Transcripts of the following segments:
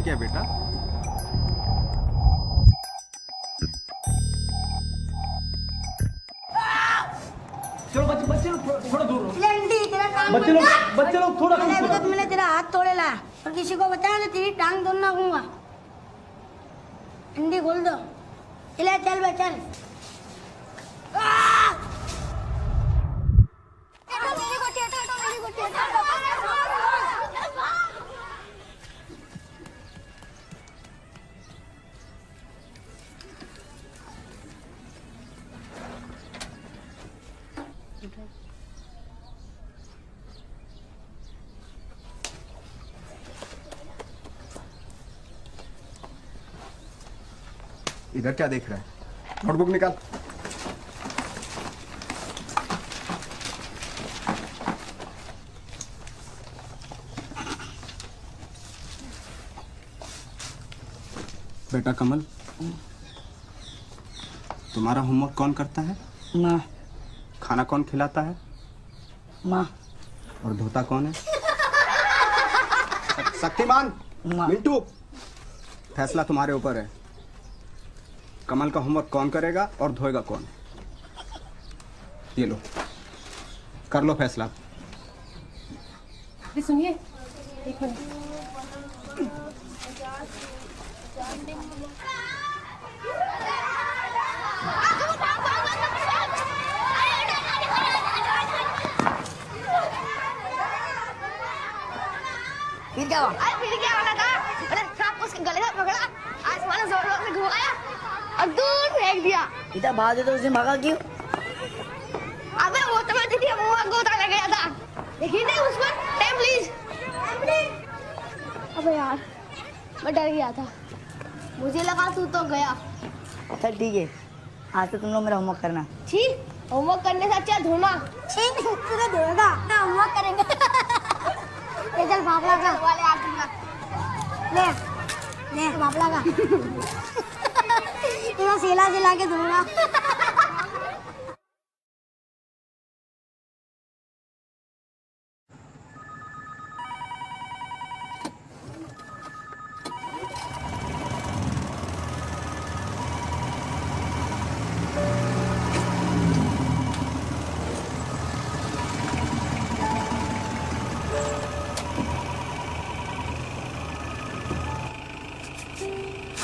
क्या बेटा? चलो बच्चे लोग थोड़ा दूर रहो। बच्चे लोग थोड़ा दूर। मैंने तेरा हाथ तोड़े ला और किसी को बताया ना तेरी टांग तोड़ना दूंगा। हिंदी खोल दो। चल बे चल। इधर क्या देख रहा है? नोटबुक निकाल। बेटा कमल, तुम्हारा होमवर्क कौन करता है? माँ। खाना कौन खिलाता है? माँ। और धोता कौन है? शक्तिमान, मिंटू, फैसला तुम्हारे ऊपर है। कमल का होमवर्क कौन करेगा और धोएगा कौन? ये लो, कर लो फैसला। सुनिए, एक मिनट। फिर क्या हुआ? फिर क्या होना था? अरे सांप उसके गले से पकड़ा, आसमान में जोर-जोर से घुमाया और दूर फेंक दिया। इतना भाग तो उसने भागा क्यों? अबे वो तो मैं थी मुंह में गोता लग गया था। देखिए नहीं उस पर टाइम प्लीज। अबे यार मैं डर गया था, मुझे लगा तू तो गया। अच्छा ठीक है, आज से तुम लोग मेरा होमवर्क करना। ठीक, होमवर्क करने से अच्छा धोना। ठीक, तू तो धोएगा, होमवर्क करेंगे। ये चल बाबला का वाले आ दूंगा। ले बाबला का। तेरा सेला सिला के धोना।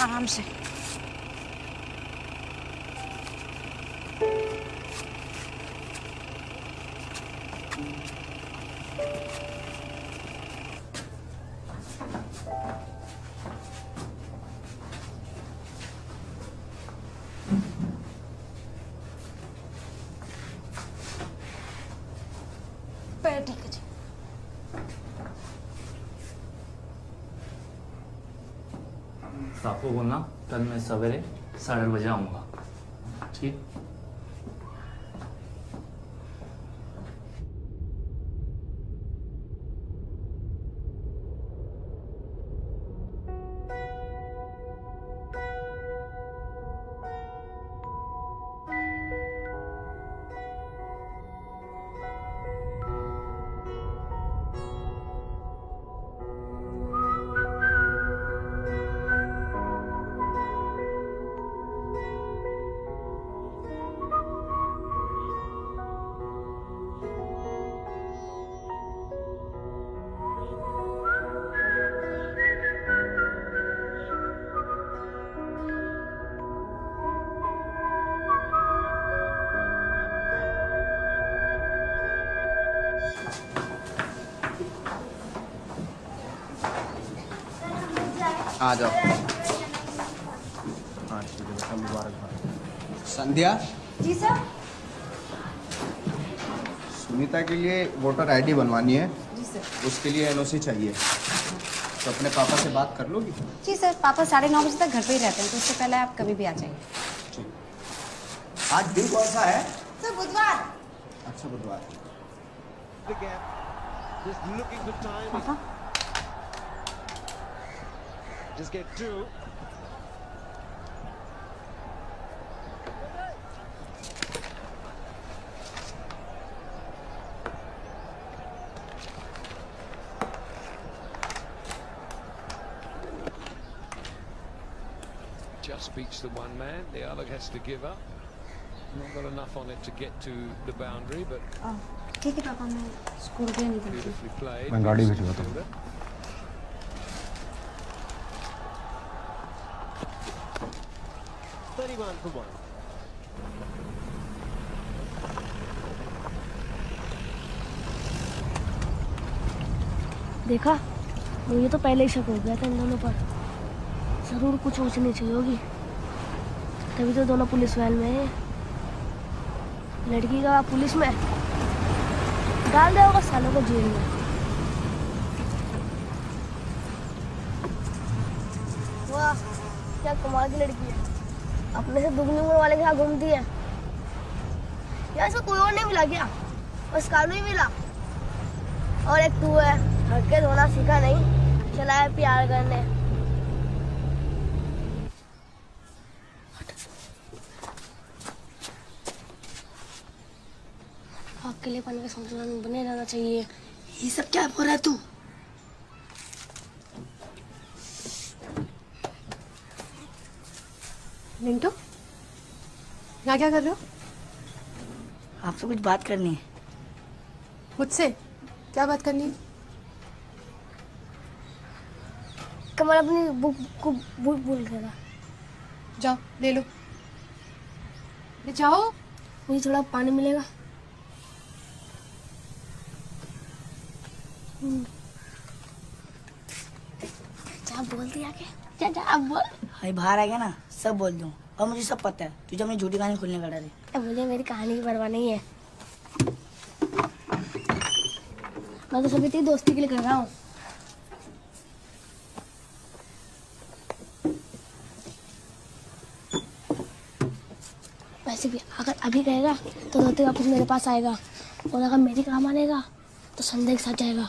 आराम से। ठीक है जी। साहब को बोलना कल मैं सवेरे 8:30 बजे आऊँगा। ठीक? आ जाओ। हाँ ठीक है बेटा, मुबारक। संध्या। जी सर। सुनीता के लिए वोटर आईडी बनवानी है। जी सर। उसके लिए एनओसी चाहिए, तो अपने पापा से बात कर लोगी? जी सर, पापा 9:30 बजे तक घर पे ही रहते हैं, तो उससे पहले आप कभी भी आ जाइए। आज दिन कौन सा है? सर बुधवार। अच्छा बुधवार। पापा Just get through. speech to one man, the other has to give up. Not got enough on it to get to the boundary, but ठीक है पापा, मैं स्कूल के निकलती हूँ। beautifully played. मैं गाड़ी भेजूंगा तुम। Fielder. 31 for 1. देखा, मुझे तो पहले ही शक हो गया था इन दोनों पर। जरूर कुछ ऊंच नीच हुई होगी, तभी तो दोनों पुलिस वैन में है। लड़की का बाप पुलिस में, डाल दे होगा सालों को जेल में। वाह, क्या कमाल की लड़की है। अपने से दुगनी उम्र वाले के साथ घूमती है। यार इसको कोई और नहीं मिला क्या? बस कानू ही मिला। और एक तू है, हट के धोना सीखा नहीं, चला है प्यार करने। अकेलेपन के संतुलन बने रहना चाहिए। ये सब क्या बोल रहा है तू? मिंटू, यहाँ क्या कर रहे हो? आपसे कुछ बात करनी है। मुझसे क्या बात करनी है? कमल अपनी बुक को भूल गया। जाओ ले लो, ले जाओ। मुझे थोड़ा पानी मिलेगा? जा बोल दिया क्या? जा अब बोल। भाई बाहर आ गया ना, सब बोल दूँ। और मुझे सब पता है, तुझे अपनी झूठी कहानी खुलने का डर है। मुझे मेरी कहानी की परवाह नहीं है। मैं तो सभी तेरी दोस्ती के लिए कर रहा हूँ। वैसे भी अगर अभी कहेगा तो रोते वापस मेरे पास आएगा, और अगर मेरी काम आनेगा तो संदेह के साथ जाएगा।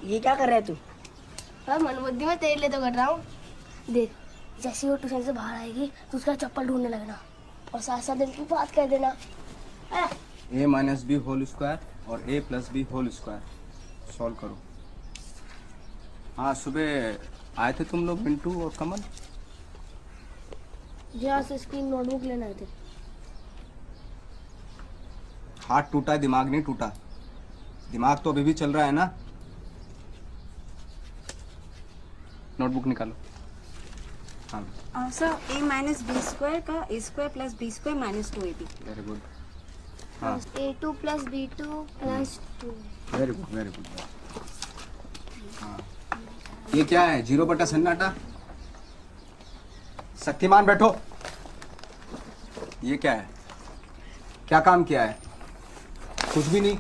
ये क्या कर रहा है तू? हाँ, मनबुद्धि में तेरे लिए तो कर रहा हूँ। देख, जैसे वो ट्यूशन से बाहर आएगी तो उसका चप्पल ढूंढने लगना, और साथ साथ दिल की बात कह देना। a minus b whole square और a plus b whole square solve करो। हाँ, सुबह आए थे तुम लोग मिंटू और कमल। जहाँ से इसकी नोटबुक लेना आए थे। हाथ टूटा है, दिमाग नहीं टूटा। दिमाग तो अभी भी चल रहा है ना। नोटबुक निकालो। हाँ sir, a minus b square का a square plus b square minus 2ab। Very good. हाँ A2 plus B2 plus 2। Very good very good. हाँ, ये क्या है? 0 बटा सन्नाटा। शक्तिमान बैठो। ये क्या है? क्या काम किया है? कुछ भी नहीं।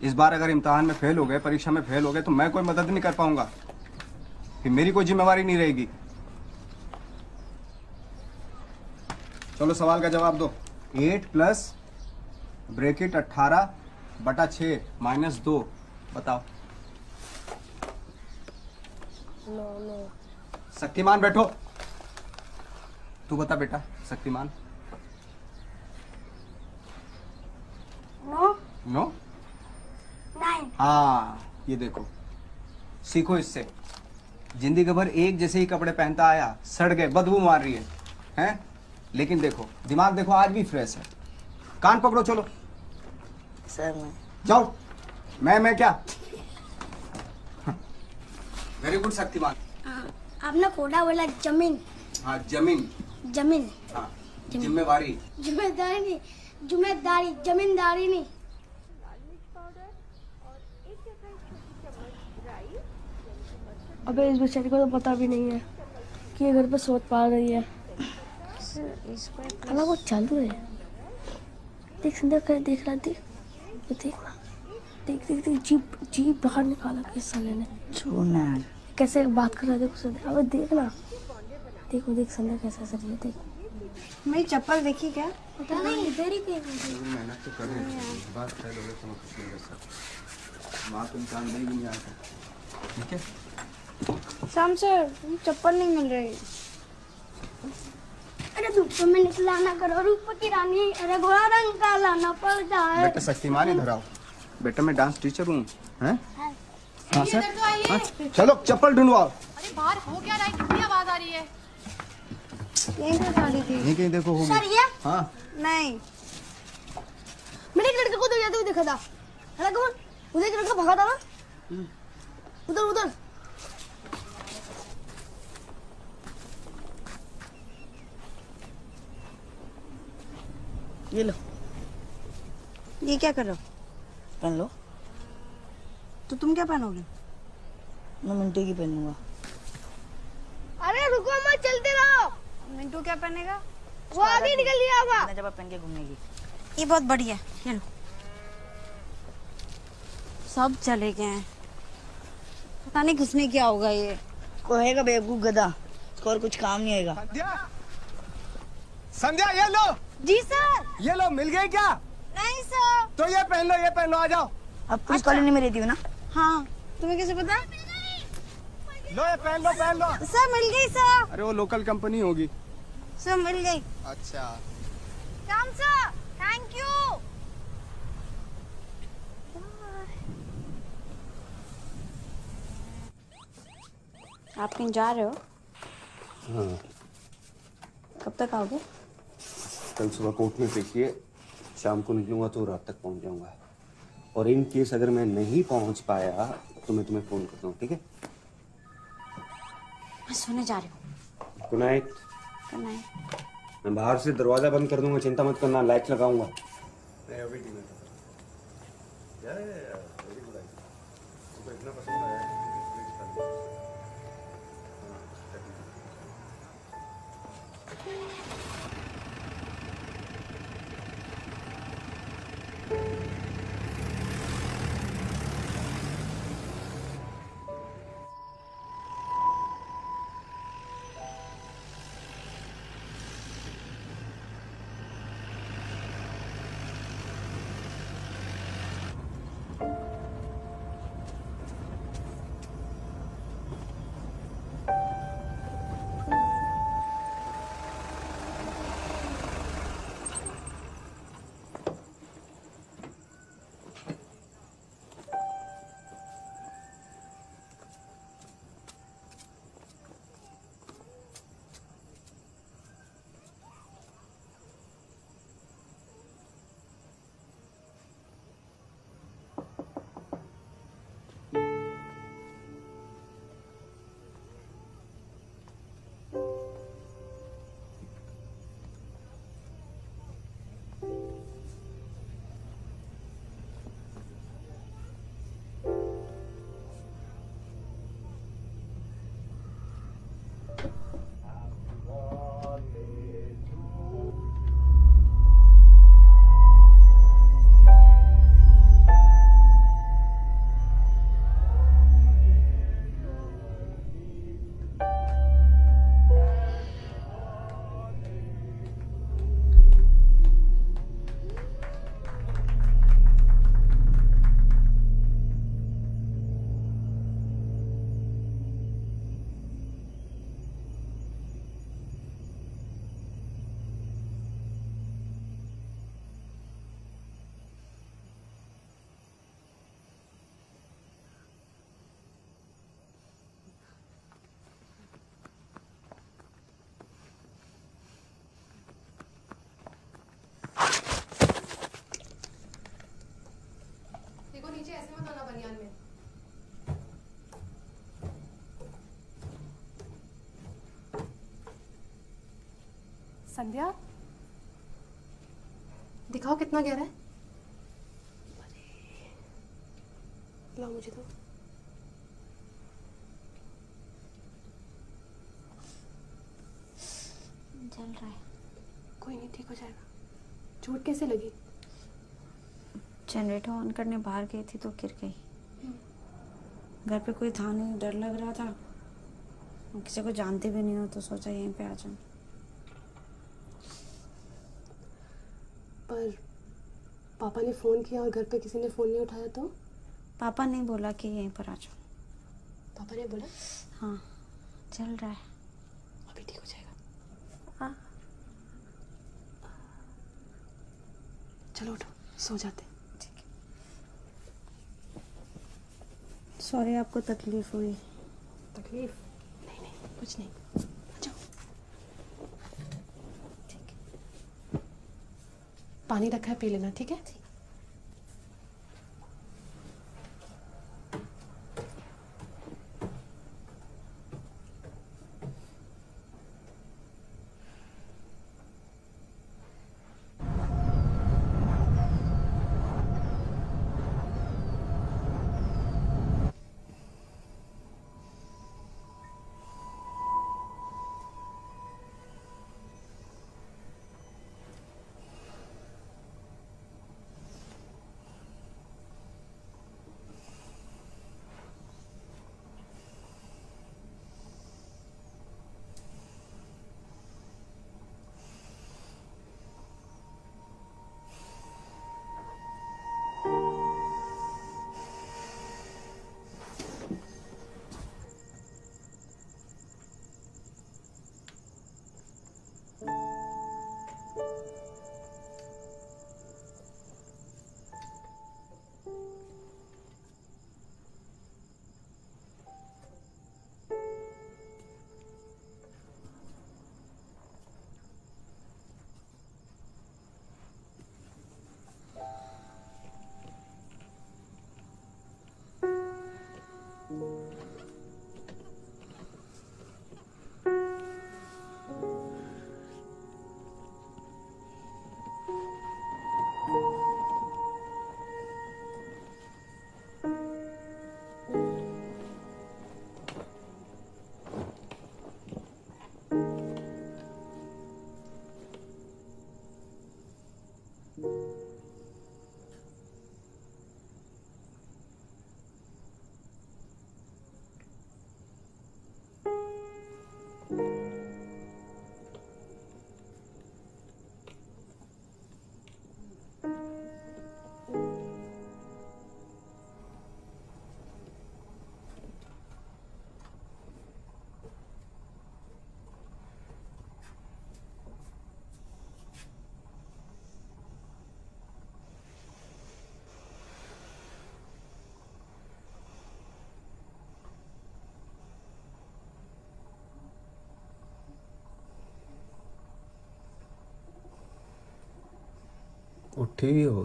इस बार अगर इम्तिहान में फेल हो गए, परीक्षा में फेल हो गए, तो मैं कोई मदद नहीं कर पाऊंगा, फिर मेरी कोई जिम्मेवारी नहीं रहेगी। चलो सवाल का जवाब दो। 8 प्लस ब्रैकेट 18 बटा 6 माइनस 2, बताओ। नो। शक्तिमान बैठो। तू बता बेटा, शक्तिमान। No no 9। हाँ, ये देखो, सीखो इससे। जिंदगी भर एक जैसे ही कपड़े पहनता आया, सड़ गए, बदबू मार रही है, हैं? लेकिन देखो, दिमाग देखो, आज भी फ्रेश है। कान पकड़ो, चलो। सर मैं जाओ। मैं क्या? Very good Shaktimaan. आपने कोड़ा बोला जमीन। हाँ, जमीन। जमीन हाँ, जिम्मेवारी। जिम्मेदारी नहीं, जिम्मेदारी, जमींदारी नहीं। अबे इस बेचारी को तो पता भी नहीं है कि ये घर पे सोच पा रही है। अला वो चालू है। देख संध्या कर देख रहा देख वो देख ना देख देख देख जीप जीप बाहर निकाला किस साले ने। छोड़ना यार। कैसे बात कर रहा है देखो संध्या। अब देख ना देखो देख संध्या कैसे सर ये देख। मेरी चप्पल देखी क्या? पता नहीं इधर ही कहीं मेहनत तो कर रहे हैं, बात कर लोगे तो कुछ नहीं कर सकते। बात इंसान नहीं भी नहीं आता। ठीक है शाम सर चप्पल नहीं मिल रही। अरे धूप में निकला ना करो रूप की रानी, अरे घोड़ा रंग का लाना पड़ता है। बेटा शक्तिमान ही धराओ। बेटा मैं डांस टीचर हूँ। हैं? हाँ सर। हाँ, चलो चप्पल ढूंढवाओ। अरे बाहर हो क्या रहा है? कितनी आवाज आ रही है? यहीं पे गाड़ी थी। यहीं कहीं देखो होगी। सर ये हाँ नहीं मैंने एक लड़के को तो जाते हुए देखा था। है ना कौन? उधर एक लड़का भागा था ना उधर उधर। ये लो ये क्या कर रहे हो? पहन लो। तो तुम क्या पहनोगे? मैं मिंटू की पहनूंगा। अरे रुको मत चलते रहो। मिंटू क्या पहनेगा? वो आगे निकल लिया होगा। जब आप पहन के घूमने की। ये बहुत बढ़िया है। ये लो सब चले गए हैं, पता नहीं किसने क्या होगा। ये कोहेगा बेवकूफ गधा, इसको और कुछ काम नहीं आएगा। संध्या, संध्या ये लो। जी सर। ये लो मिल गई क्या? नहीं सर। तो ये पहन लो आ जाओ। अब पुलिस कॉलोनी में रहती हो ना? हाँ तुम्हें कैसे पता? लो ये पहन लो। सर मिल गई सर। अरे वो लोकल कंपनी होगी। सर मिल गई। अच्छा राम सर थैंक यू। आप कहीं जा रहे हो? हाँ कब तक आओगे? कल सुबह कोर्ट में पेशी है, शाम को निकलूंगा तो रात तक पहुंच जाऊंगा। और इन केस अगर मैं नहीं पहुंच पाया तो मैं तुम्हें फोन करता हूँ, ठीक है? मैं सोने जा रही हूँ। Good night. Good night. मैं बाहर से दरवाजा बंद कर दूंगा, चिंता मत करना, लाइट लगाऊंगा। संध्या दिखाओ कितना गहरा है। लाओ मुझे तो। जल रहा है। कोई नहीं, ठीक हो जाएगा। चोट कैसे लगी? जनरेटर ऑन करने बाहर गई थी तो गिर गई। घर पे कोई था नहीं, डर लग रहा था। किसी को जानते भी नहीं हो तो सोचा यहीं पे आ जाऊं। पर पापा ने फ़ोन किया और घर पे किसी ने फ़ोन नहीं उठाया तो? पापा ने बोला कि यहीं पर आ जाओ। पापा ने बोला? हाँ, चल रहा है। अभी ठीक हो जाएगा। हाँ, चलो उठो, सो जाते। सॉरी आपको तकलीफ हुई। तकलीफ? नहीं नहीं, कुछ नहीं। आ जाओ। ठीक है, पानी रखा है, पी लेना, ठीक है? उठे ही हो?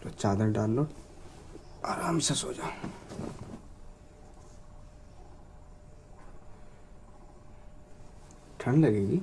तो चादर डाल लो, आराम से सो जाओ। ठंड लगेगी।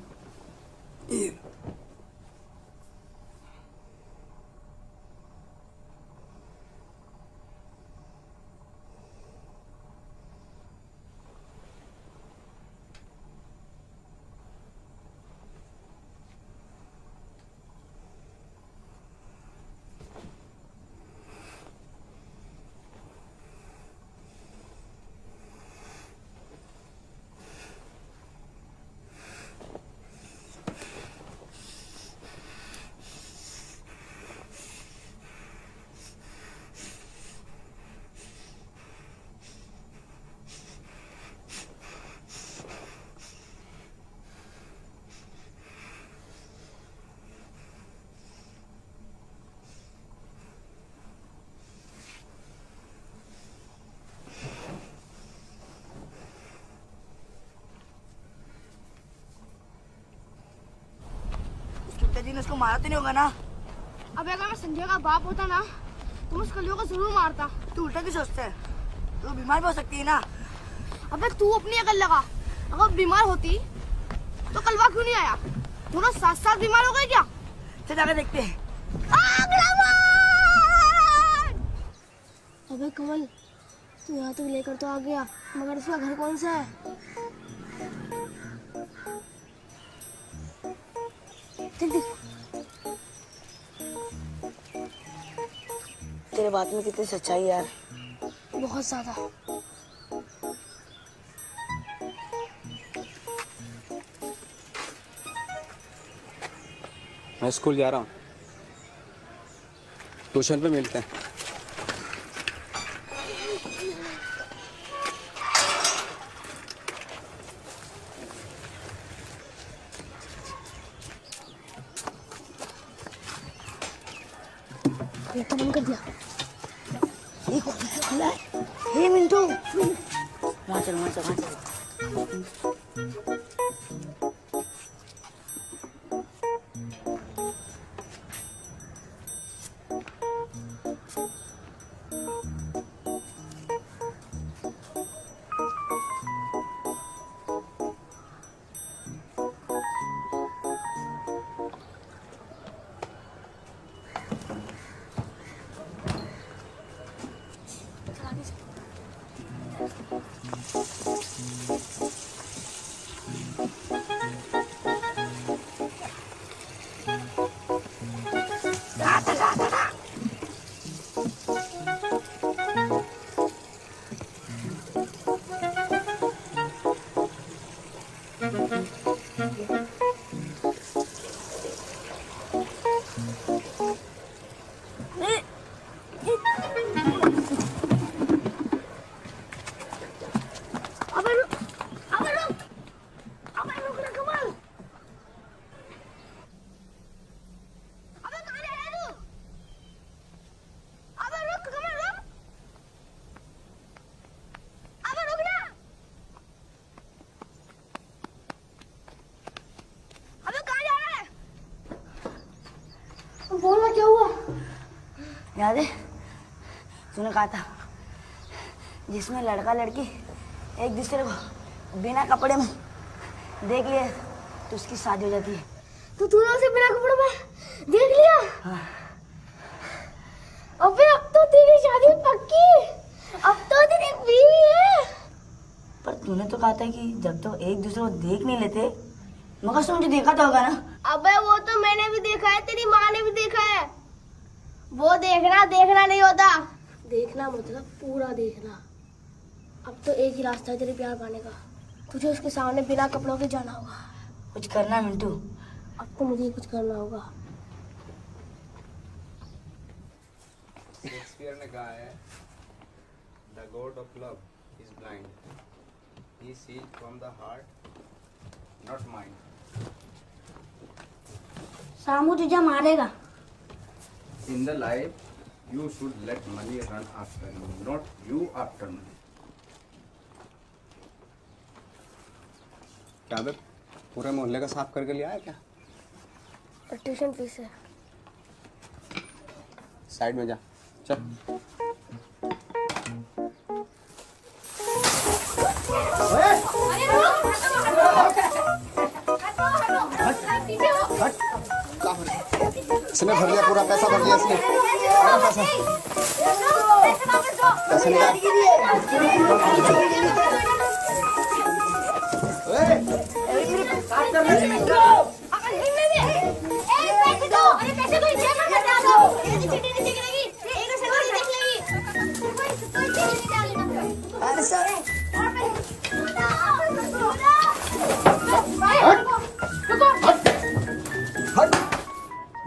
पिताजी ने उसको मारा तो नहीं होगा ना? अबे अगर मैं संजय का बाप होता ना तो मैं उस कलियों को जरूर मारता। तू उल्टा क्यों सोचता है? तू बीमार भी हो सकती है ना। अबे तू अपनी अकल लगा, अगर बीमार होती तो कलवा क्यों नहीं आया? दोनों साथ साथ बीमार हो गए क्या? चल जाकर देखते हैं। अबे कमल, तू यहाँ तक लेकर तो आ गया, मगर उसका घर कौन सा है? जल्दी। तेरे बात में कितनी सच्चाई यार। बहुत ज्यादा। मैं स्कूल जा रहा हूँ, ट्यूशन पे मिलते हैं। ये तो बंद कर दिया। ये खुला है। हे मिंटू, वहाँ चल, वहाँ चल, वहाँ चल। बोलना क्या हुआ? याद है तूने कहा था जिसमें लड़का लड़की एक दूसरे को बिना कपड़े में देख लिए तो उसकी शादी हो जाती है। तो तूने उसे बिना कपड़े में देख लिया? हाँ। अबे अब तो तेरी शादी पक्की, अब तो तेरी बीवी है। पर तूने तो कहा था कि जब तो एक दूसरे को देख नहीं लेते, मगर तुझे देखा तो होगा ना। अबे वो तो मैंने भी देखा है, तेरी माँ ने भी देखा है। वो देखना देखना नहीं होता, देखना मतलब पूरा देखना। अब तो एक ही रास्ता है तेरे प्यार पाने का, तुझे उसके सामने बिना कपड़ों के जाना होगा। कुछ करना मिंटू। अब तो मुझे कुछ करना होगा। शेक्सपियर ने कहा है, the God of love is blind, he sees from the heart not mind. Samu तुझे मारेगा। In the life, you should let money run after you, not you after money. क्या बे, पूरे मोहल्ले का साफ करके लिया है क्या? और ट्यूशन फीस है। साइड में जा, चल। इसने भर लिया, पूरा पैसा भर लिया इसने। पैसा निकाल।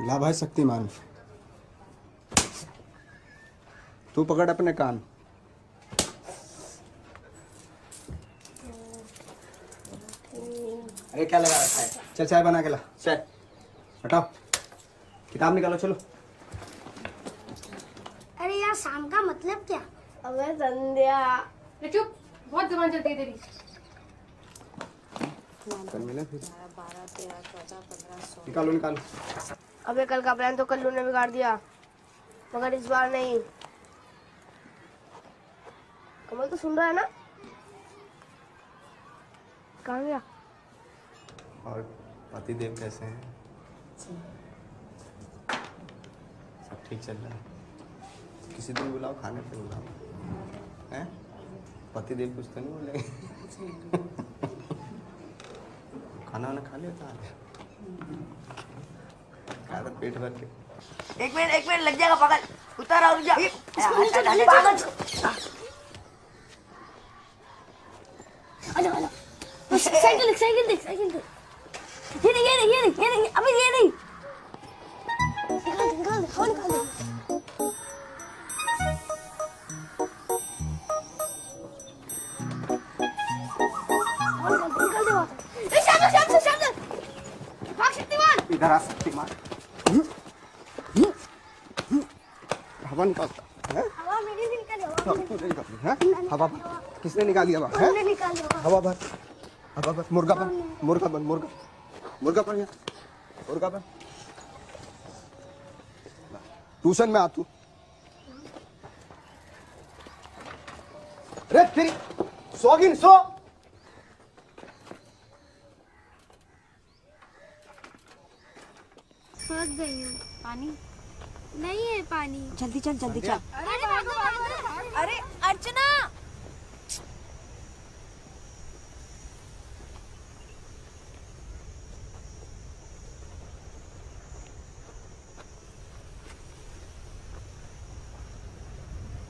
ला भाई शक्तिमान, तू पकड़ अपने कान। अरे क्या लगा रखा है? चल चाय बना के ला। चाय हटाओ, किताब निकालो, चलो। अरे यार शाम का मतलब क्या? अबे संध्या चुप, बहुत जबान चलती है तेरी। कल मिले फिर। 12, 13, 14, 15, 16। निकालो निकालो। अबे कल का प्लान तो कल्लू ने बिगाड़ दिया, मगर इस बार नहीं। कमल तो सुन रहा है ना? कहाँ गया? और पतिदेव कैसे हैं? सब ठीक चल रहा है? किसी दिन बुलाओ, खाने पे बुलाओ, हैं? पति देव कुछ तो नहीं बोले? खाना वाना खा लिया था? खा रहा पेट भर के। एक मिनट लग जाएगा, पकड़, उतारा रुक जा। साइकिल देख। ये नहीं, अबे ये नहीं। निकाल दे। शाम भाग शक्तिमान। इधर आ शक्तिमान। हवा निकालता है? हवा मेरी भी निकाली, हवा किसने निकाली? हवा है? हमने निकाली हवा भर। मुर्गा बन यहाँ। मुर्गा बन। ट्यूशन में आ तू। अरे तेरी सोगिन सो। फंस गई हूँ। पानी नहीं है पानी। जल्दी चल। अरे अर्चना,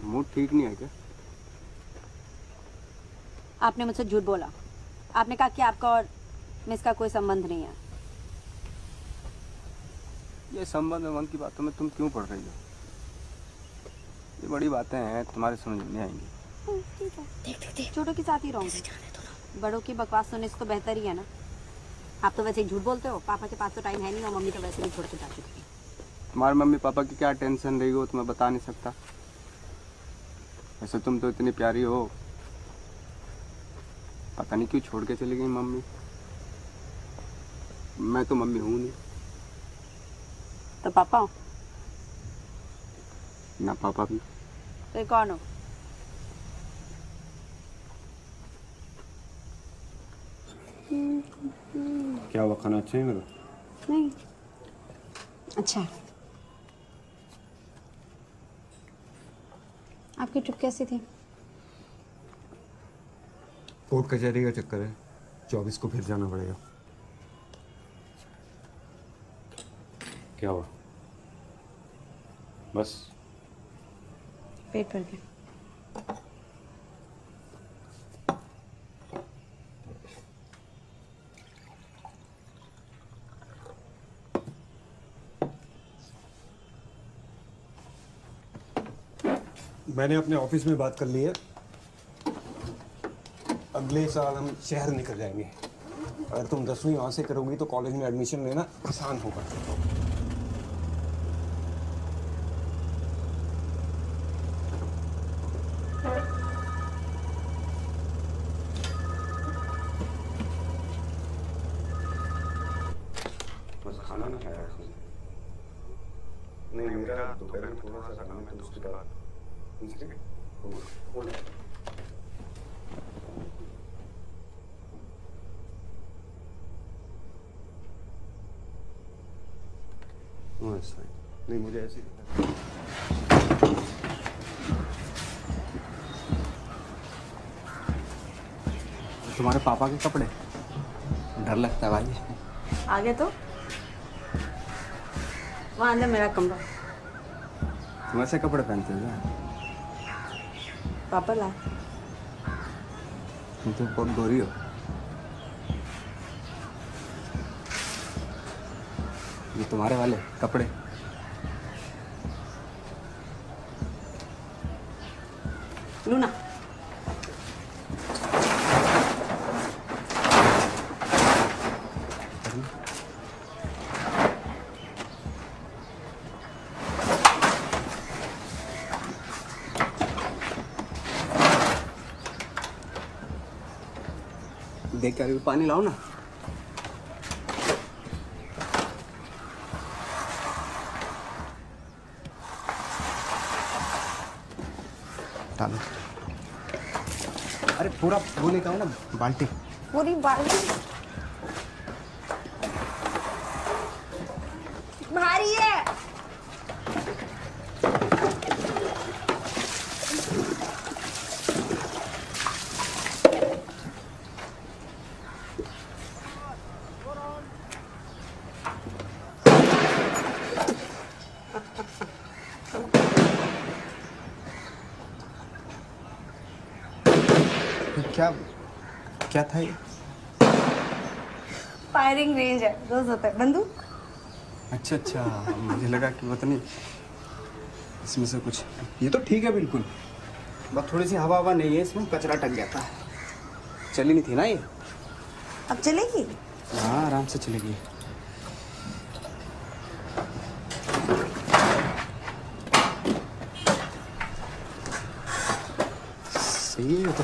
मूड ठीक नहीं है क्या? आपने मुझसे झूठ बोला। आपने कहा कि आपका और मिस का कोई संबंध नहीं है। ये संबंध की बातों में तुम क्यों पढ़ रही हो? ये बड़ी बातें हैं, तुम्हारे समझ में नहीं आएंगी। देख छोटों के साथ ही रहूंगी। बड़ों की बकवास सुनने से तो बेहतर ही है ना। आप तो वैसे ही झूठ बोलते हो। पापा के पास तो टाइम है नहीं, और मम्मी तो वैसे भी छोड़ के जा चुकी है। तुम्हारे मम्मी पापा की क्या टेंशन रही हो तुम्हें बता नहीं सकता। वैसे तुम तो इतनी प्यारी हो, पता नहीं क्यों छोड़ के चली गई मम्मी। मैं तो मम्मी हूँ नहीं। तो पापा हो? ना पापा भी। तो ये कौन हो? क्या हुआ, खाना अच्छा नहीं लगा? नहीं अच्छा। आपकी ट्रिप कैसी थी? कोर्ट कचहरी का चक्कर है, 24 को फिर जाना पड़ेगा। क्या हुआ? बस पेट भर गया। मैंने अपने ऑफिस में बात कर ली है। अगले साल हम शहर निकल जाएंगे। अगर तुम 10वीं वहां से करोगी तो कॉलेज में एडमिशन लेना आसान होगा। बस खाना ना खाया नहीं, मेरा दोपहर में थोड़ा सा काम है, तो उसके बाद नहीं, मुझे ऐसे तुम्हारे पापा के कपड़े डर लगता है भाई। आगे तो वहाँ अंदर मेरा कमरा। तुम ऐसे कपड़े पहनते हो क्या? पापा ला। तुम तो बहुत गोरी हो। ये तुम्हारे वाले कपड़े लूना। देख कर पानी लाओ ना। डालो। अरे पूरा वो लेकर आओ ना, बाल्टी। पूरी बाल्टी भारी है। क्या क्या था ये? फायरिंग रेंज है, रोज होता है। बंदूक? अच्छा अच्छा, मुझे लगा कि पता नहीं इसमें से कुछ। ये तो ठीक है बिल्कुल, बस थोड़ी सी हवा हवा नहीं है इसमें, कचरा टक गया था। चली नहीं थी ना ये। अब चलेगी? हाँ आराम से चलेगी। सही है तो।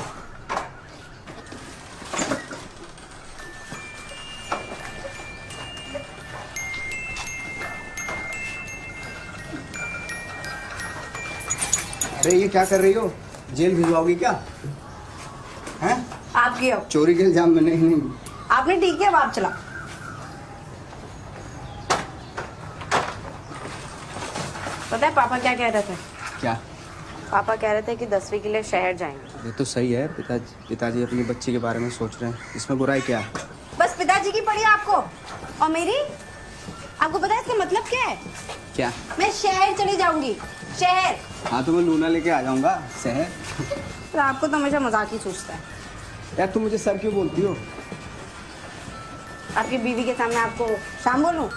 अरे ये क्या कर रही हो? जेल भिजवाओगी क्या? हैं? आपकी अब चोरी के इल्जाम में नहीं। आपने ठीक किया, अब आप चला। पता है पापा क्या कह रहे थे? क्या? पापा कह रहे थे कि 10वीं के लिए शहर जाएंगे। ये तो सही है, पिताजी अपनी बच्ची के बारे में सोच रहे हैं, इसमें बुराई क्या है? बस पिताजी की पड़ी आपको, और मेरी? आपको पता है इसका मतलब क्या है? क्या? मैं शहर चली जाऊंगी, शहर। हाँ तो मैं लूना लेके आ जाऊंगा शहर। तो आपको तो हमेशा मजाक ही सोचता है। यार तुम मुझे सर क्यों बोलती हो? आपकी बीवी के सामने आपको शाम बोलूं?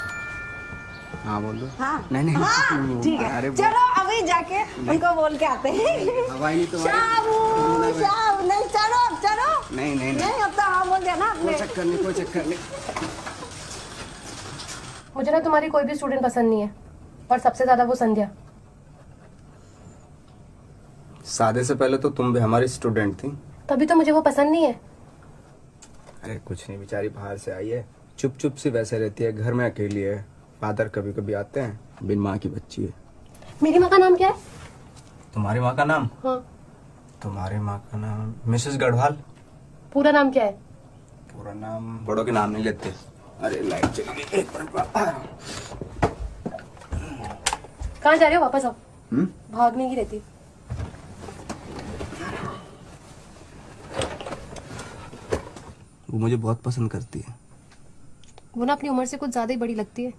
हाँ बोल दो। हाँ नहीं हाँ, ठीक है। अरे चलो अभी जाके उनको बोल के आते हैं। हवाई नहीं तुम्हारी। शाम नहीं, चलो चलो। नहीं अब तो हाँ बोल दिया ना आपने। कोई चक्कर नहीं, कोई चक्कर नहीं। मुझे ना तुम्हारी कोई भी स्टूडेंट पसंद नहीं है, और सबसे ज्यादा वो संध्या। शादी से पहले तो तुम भी हमारी स्टूडेंट थी। तभी तो मुझे वो पसंद नहीं है। अरे कुछ नहीं, बेचारी बाहर से आई है, चुप चुप सी वैसे रहती है, घर में अकेली है। फादर कभी कभी आते हैं, बिन माँ की बच्ची है। मेरी माँ का नाम क्या है? तुम्हारी माँ का नाम? हाँ। तुम्हारी माँ का नाम मिसेस गढ़वाल। पूरा नाम क्या है? पूरा नाम बड़ों के नाम नहीं लेते। अरे लाइट चली गई, एक मिनट। कहाँ जा रहे हो? वापस आओ। भागने की रहती। वो मुझे बहुत पसंद करती है। वो ना अपनी उम्र से कुछ ज्यादा ही बड़ी लगती है।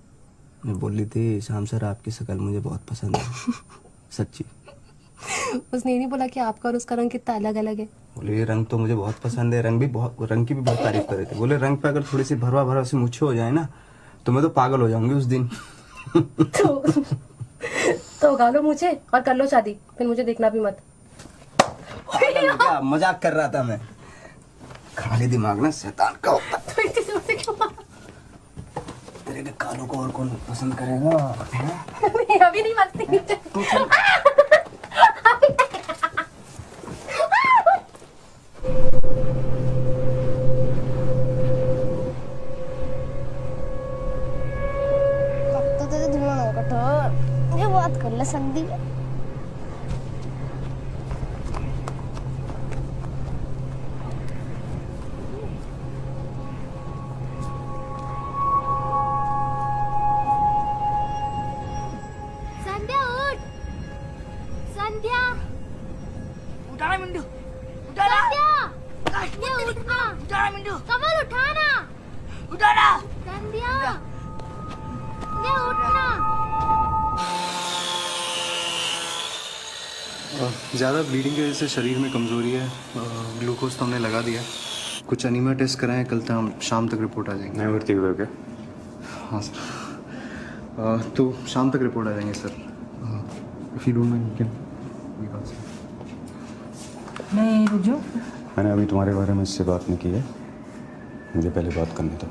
मैं बोल रही थी शाम सर आपकी शक्ल मुझे बहुत पसंद है। सच्ची। उसने ये नहीं बोला कि आपका और उसका रंग कितना अलग अलग है? बोले ये रंग तो मुझे बहुत पसंद है, रंग की भी बहुत तारीफ कर रहे थे। बोले रंग पे अगर थोड़ी सी भरवा भरवा सी मुच्छे हो जाए ना तो मैं तो पागल हो जाऊंगी उस दिन। तो गालो मुझे और कर लो शादी, फिर मुझे देखना भी मत। क्या मजाक कर रहा था मैं। खाली दिमाग ना शैतान का होता है। तेरे के कालों को और कौन पसंद करेगा? नहीं, अभी नहीं मस्ती। ये बात कर ले संदीप। संध्या उठ, संध्या उठाना मिंटू, उठाना। संध्या ये उठना, उठाना मिंटू, कमल उठाना, उठाना। संध्या ये उठना। ज़्यादा ब्लीडिंग की वजह से शरीर में कमज़ोरी है। ग्लूकोज तो हमने लगा दिया, कुछ अनीमिया टेस्ट कराएं, कल तक शाम तक रिपोर्ट आ जाएंगे। मैं भर्ती हुआ क्या? हाँ सर, तो शाम तक रिपोर्ट आ जाएंगे sir. If you don't mind can we बात से। मैं रुक जाऊँ? मैंने अभी तुम्हारे बारे में इससे बात नहीं की है, मुझे पहले बात करने दो।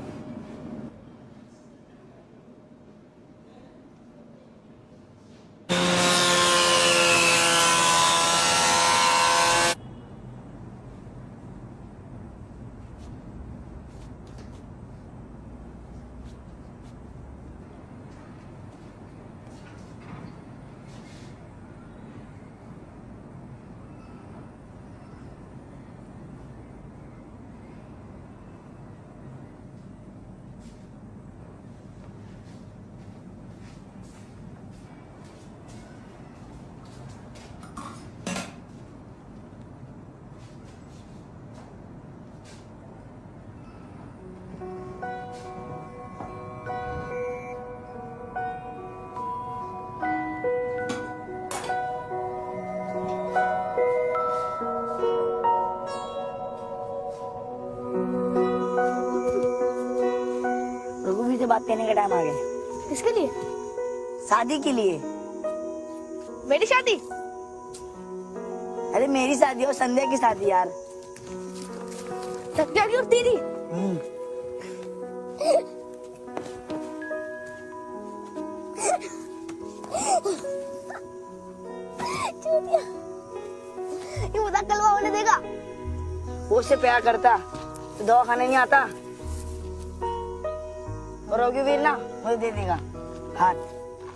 से बात करने का टाइम आ गया। किसके लिए? शादी के लिए। मेरी शादी? अरे मेरी शादी और संध्या की शादी यार। संध्या की और तेरी? ये मजाक कलवा होने देगा? वो उससे प्यार करता तो दवाखाने नहीं आता। और रघुवीर ना मुझे दे देगा हाथ।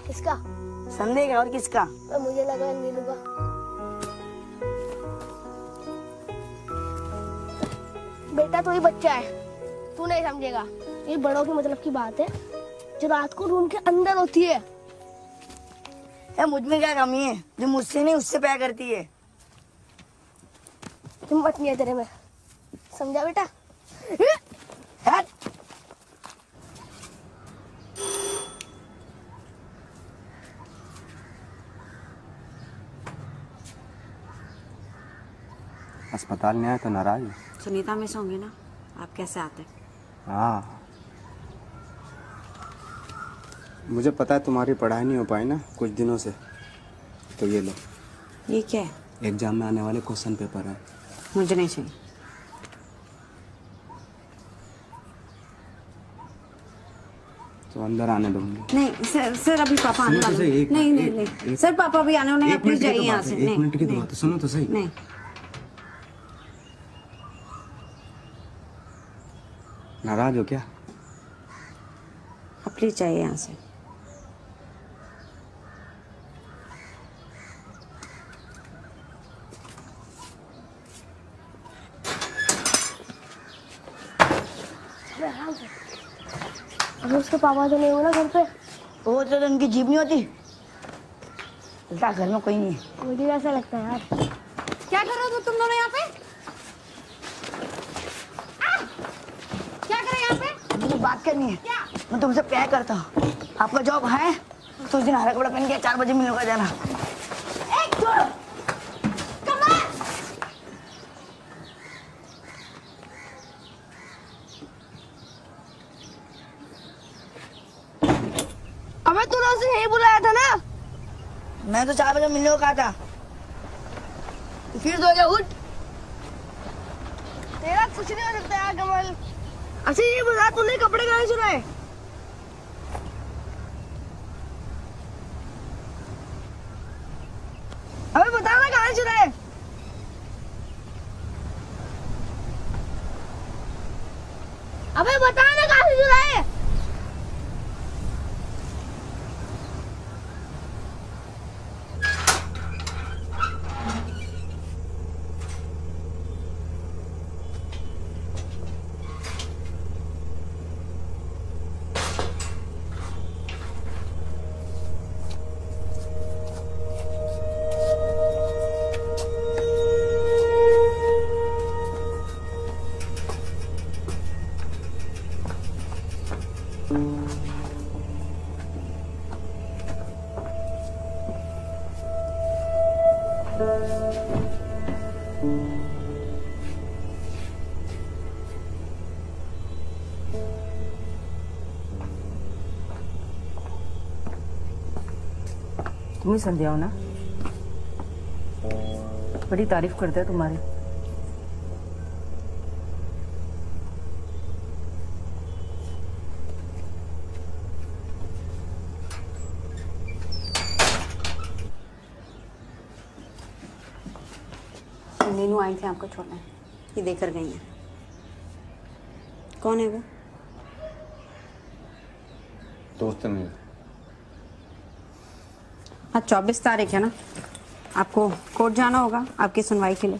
किसका? संध्या का। और किसका? मुझे लगा नीलू का। बेटा तू ही बच्चा है, तू नहीं समझेगा। ये बड़ों के मतलब की बात है जो रात को रूम के अंदर होती है। यार मुझ में क्या कमी है जो मुझसे नहीं उससे प्यार करती है? हिम्मत नहीं है तेरे में, समझा बेटा? हट। अस्पताल में आए तो नाराज है। सुनीता मिस होंगी ना, आप कैसे आते? हाँ मुझे पता है तुम्हारी पढ़ाई नहीं हो पाई ना कुछ दिनों से, तो ये लो। ये क्या है? एग्जाम में आने वाले क्वेश्चन पेपर है। मुझे नहीं चाहिए। तो अंदर आने दूंगी। नहीं सर, सर अभी पापा आने वाले हैं। नहीं नहीं नहीं सर, पापा अभी आने वाले हैं, आप प्लीज जाइए यहाँ से। एक मिनट की तो बात है, सुनो तो सही। नहीं नाराज हो क्या? आप प्लीज जाइए यहाँ से। अभी उसके पापा तो नहीं हो ना घर पे? वो तो उनकी जीप नहीं होती। घर में कोई नहीं है। मुझे ऐसा लगता है यार। क्या कर रहे हो तुम दोनों यहाँ पे? क्या कर रहे हैं यहाँ पे? मुझे बात करनी है। मैं तुमसे प्यार करता हूँ। आपका जॉब है तो उस दिन हरा कपड़ा पहन के 4 बजे मिलने का जाना। अबे तूने उसे यही बुलाया था ना? मैं तो 4 बजे मिलने को कहा था। फिर तो क्या उठ? तेरा कुछ नहीं हो सकता यार कमल। अच्छा ये बता तूने कपड़े कहाँ से चुराए? अबे बता ना कहाँ से चुराए? अबे बता ना कहाँ से चुराए? तुम ही संध्या हो ना? बड़ी तारीफ करते हैं तुम्हारी। नीनू आई थी आपको छोड़ने, ये देकर गई है। कौन है वो? दोस्त है मेरा। आज 24 तारीख है ना, आपको कोर्ट जाना होगा आपकी सुनवाई के लिए।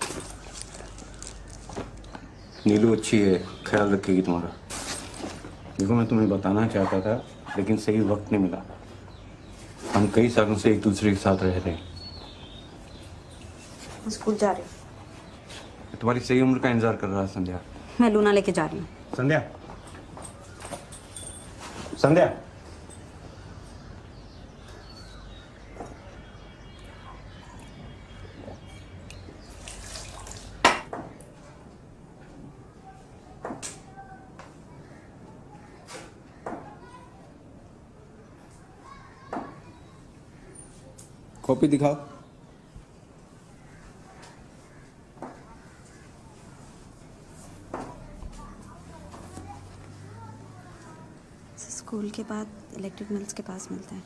नीलू अच्छी है, ख्याल रखेगी तुम्हारा। देखो मैं तुम्हें बताना चाहता था लेकिन सही वक्त नहीं मिला। हम कई सालों से एक दूसरे के साथ रह रहे हैं। स्कूल जा रही हूँ। तुम्हारी सही उम्र का इंतजार कर रहा है संध्या। मैं लूना लेके जा रही हूँ। संध्या, संध्या। कॉपी दिखाओ। स्कूल के बाद इलेक्ट्रिक मिल्स के पास मिलता है।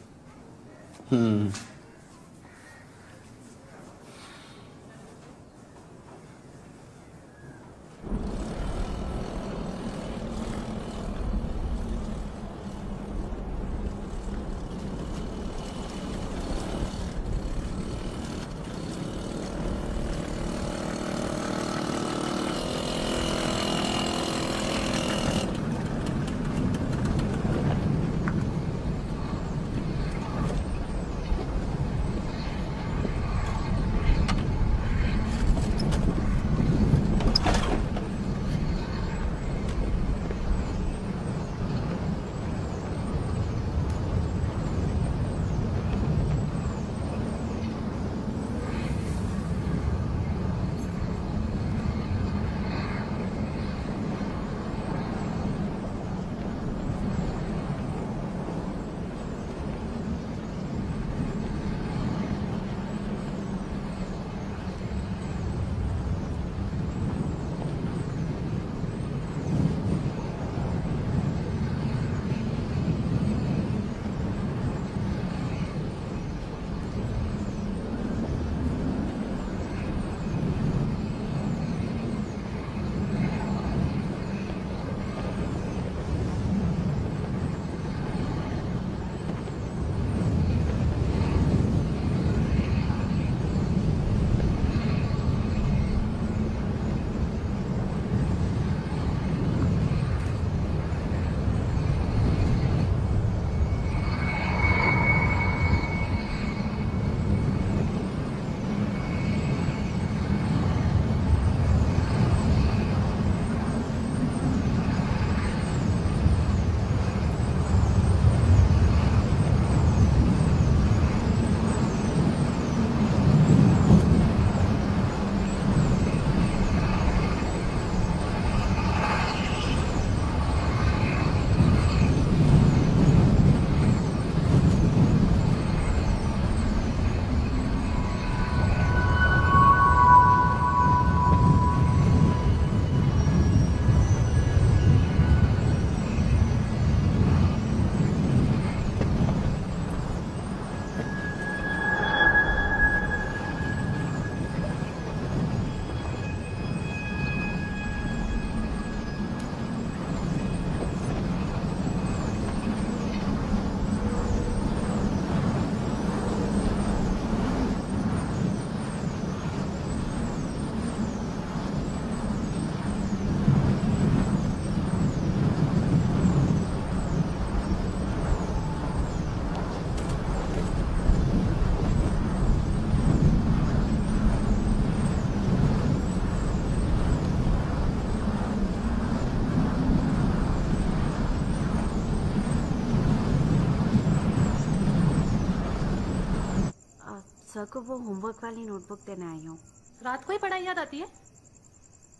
सर को वो होमवर्क वाली नोटबुक देने आई हूँ। रात को ही पढ़ाई याद आती है?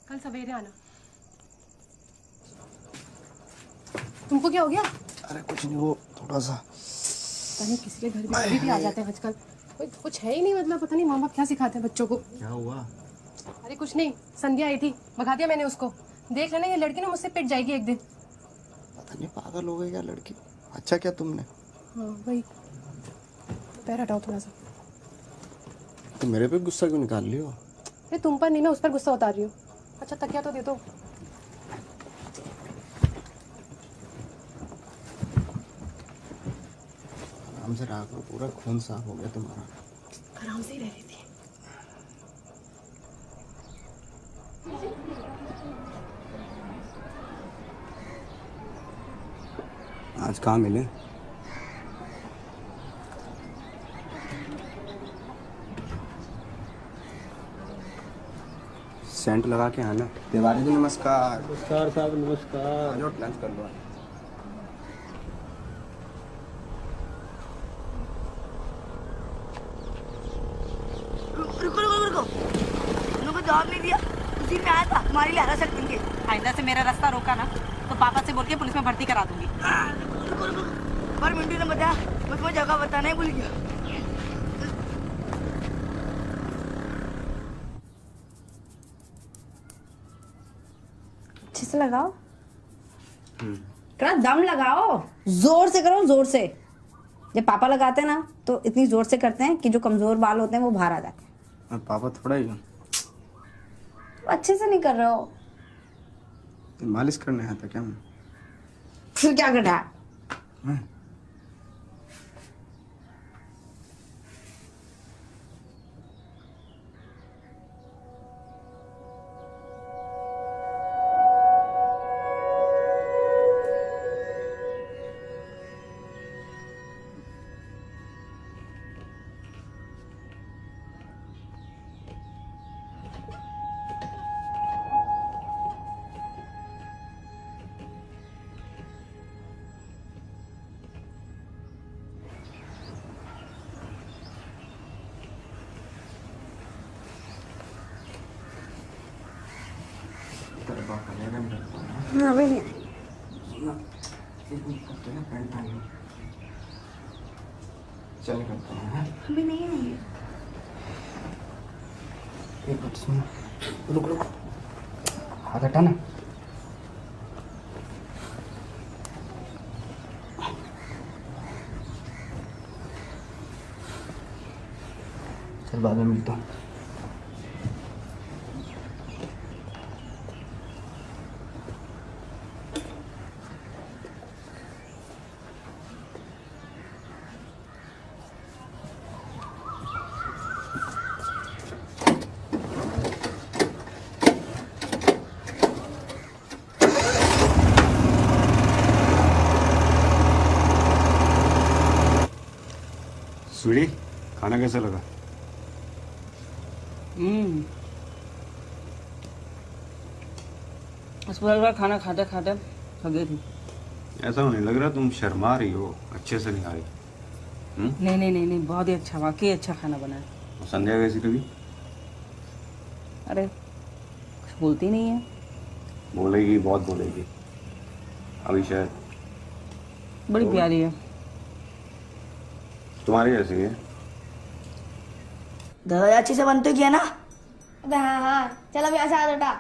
कल सवेरे आना। तुमको क्या हो गया? अरे कुछ नहीं, वो थोड़ा सा पता नहीं किसी के घर में भी आ जाते हैं आजकल। कुछ है ही नहीं, मतलब पता नहीं माँ बाप क्या सिखाते हैं बच्चों को। क्या हुआ? अरे कुछ नहीं, संध्या आई थी, भगा दिया मैंने उसको। देख लेना ये लड़की ना मुझसे पिट जाएगी एक दिन। पता नहीं पागल हो गई क्या लड़की। अच्छा क्या तुमने? हाँ वही, पैर हटाओ थोड़ा सा। तो मेरे पे गुस्सा क्यों निकाल रही हो? अरे तुम पर नहीं, मैं उस पर गुस्सा उतार रही हूँ। अच्छा तकिया तो दे दो। आराम से रहा करो, पूरा खून साफ हो गया तुम्हारा। आराम से ही रह रही थी। आज कहाँ मिले? सेंट लगा के आना। तिवारी जी नमस्कार। नमस्कार साहब, नमस्कार। आज लंच कर लो। रुको। उनको जवाब नहीं दिया, उसी में आया था हमारे लिए हरा सकती के। आइंदा से मेरा रास्ता रोका ना तो पापा से बोल के पुलिस में भर्ती करा दूंगी। रुको। पर मिंटू ने बताया, मैं तुम्हें जगह बताना ही भूल गया। अच्छे से लगाओ। थोड़ा दम लगाओ, जोर से करो, जोर से। जब पापा लगाते हैं ना तो इतनी जोर से करते हैं कि जो कमजोर बाल होते हैं वो बाहर आ जाते हैं। पापा थोड़ा ही अच्छे से नहीं कर रहे हो। मालिश करने आता क्या मैं? फिर क्या करना है? अभी नहीं चल करते हैं। अभी नहीं आएंगे। एक मिनट सुन, रुक रुक, हाथ हटा ना। चल बाद में मिलता हूँ। स्वीटी, खाना कैसा लगा? अस्पताल का खाना खाते खाते थक गई थी। ऐसा नहीं लग रहा, तुम शर्मा रही हो, अच्छे से नहीं आ रही। नहीं नहीं नहीं नहीं, बहुत ही अच्छा, वाकई अच्छा खाना बना है। और संध्या कैसी लगी? अरे कुछ बोलती नहीं है। बोलेगी, बहुत बोलेगी। अभी शायद बड़ी प्यारी है। तुम्हारी जैसी है। दादा अच्छे से बनते किया ना? अबे हाँ हाँ, चल अब यहाँ से हाथ उठा।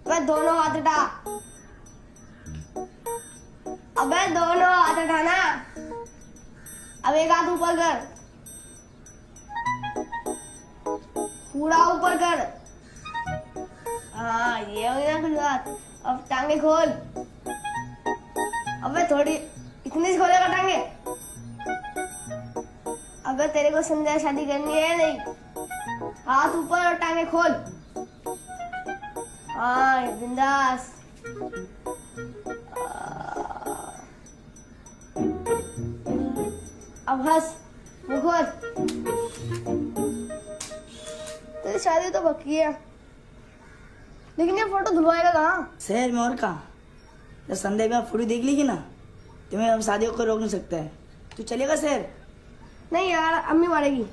अबे दोनों हाथ उठा। अबे दोनों हाथ उठाना। अब एक हाथ ऊपर कर, पूरा ऊपर कर। हाँ ये हो गया कुछ बात। अब टांगे खोल। अबे थोड़ी इतनी सी खोलेगा टांगे? अगर तेरे को संध्या शादी करनी है नहीं, हाथ ऊपर और टांगे खोल। हाँ बिंदास। अब हंस, मुंह खोल। तेरी शादी तो पक्की है, लेकिन ये फोटो धुलवाएगा कहाँ? शहर में और कहाँ? जब संध्या में फोटो देख लेगी ना, तुम्हें अब शादियों को रोक नहीं सकता है। तू चलेगा शहर? नहीं यार, अम्मी मारेगी।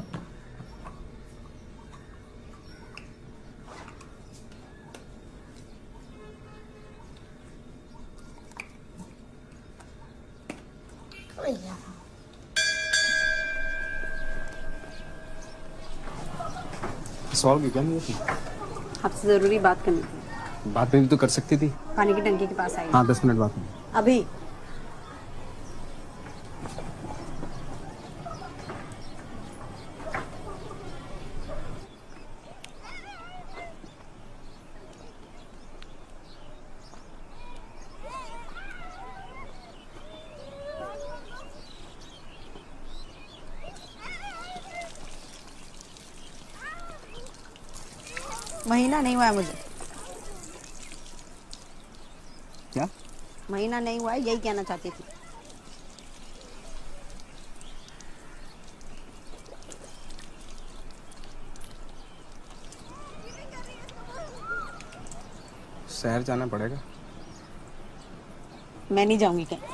सॉल्व क्या नहीं होती? आपसे जरूरी बात करनी थी। बात नहीं तो कर सकती थी। पानी की टंकी के पास आई। हाँ 10 मिनट बाद में। अभी महीना नहीं हुआ है मुझे। क्या? महीना नहीं हुआ है, यही कहना चाहती थी। शहर जाना पड़ेगा। मैं नहीं जाऊंगी कहीं।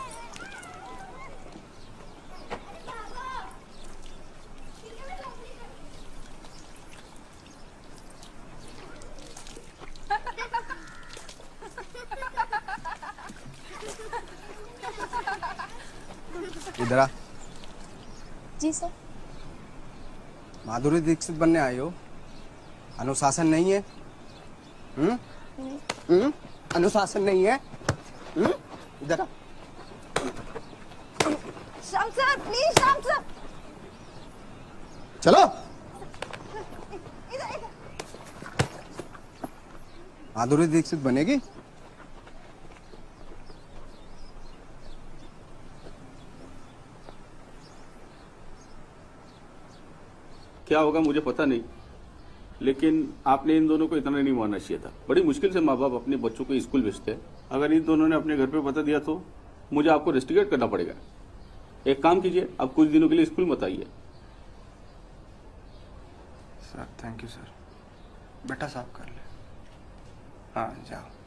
इधर आ। जी सर। माधुरी दीक्षित बनने आई हो? अनुशासन नहीं है? अनुशासन नहीं है। इधर आ। Shyam sir please, Shyam sir. चलो। माधुरी दीक्षित बनेगी। क्या होगा मुझे पता नहीं, लेकिन आपने इन दोनों को इतना नहीं मानना चाहिए था। बड़ी मुश्किल से माँ बाप अपने बच्चों को स्कूल भेजते हैं। अगर इन दोनों ने अपने घर पे बता दिया तो मुझे आपको रेस्टिकेट करना पड़ेगा। एक काम कीजिए, आप कुछ दिनों के लिए स्कूल मत आइए। Sir thank you sir. बेटा साफ कर ले। हाँ जाओ।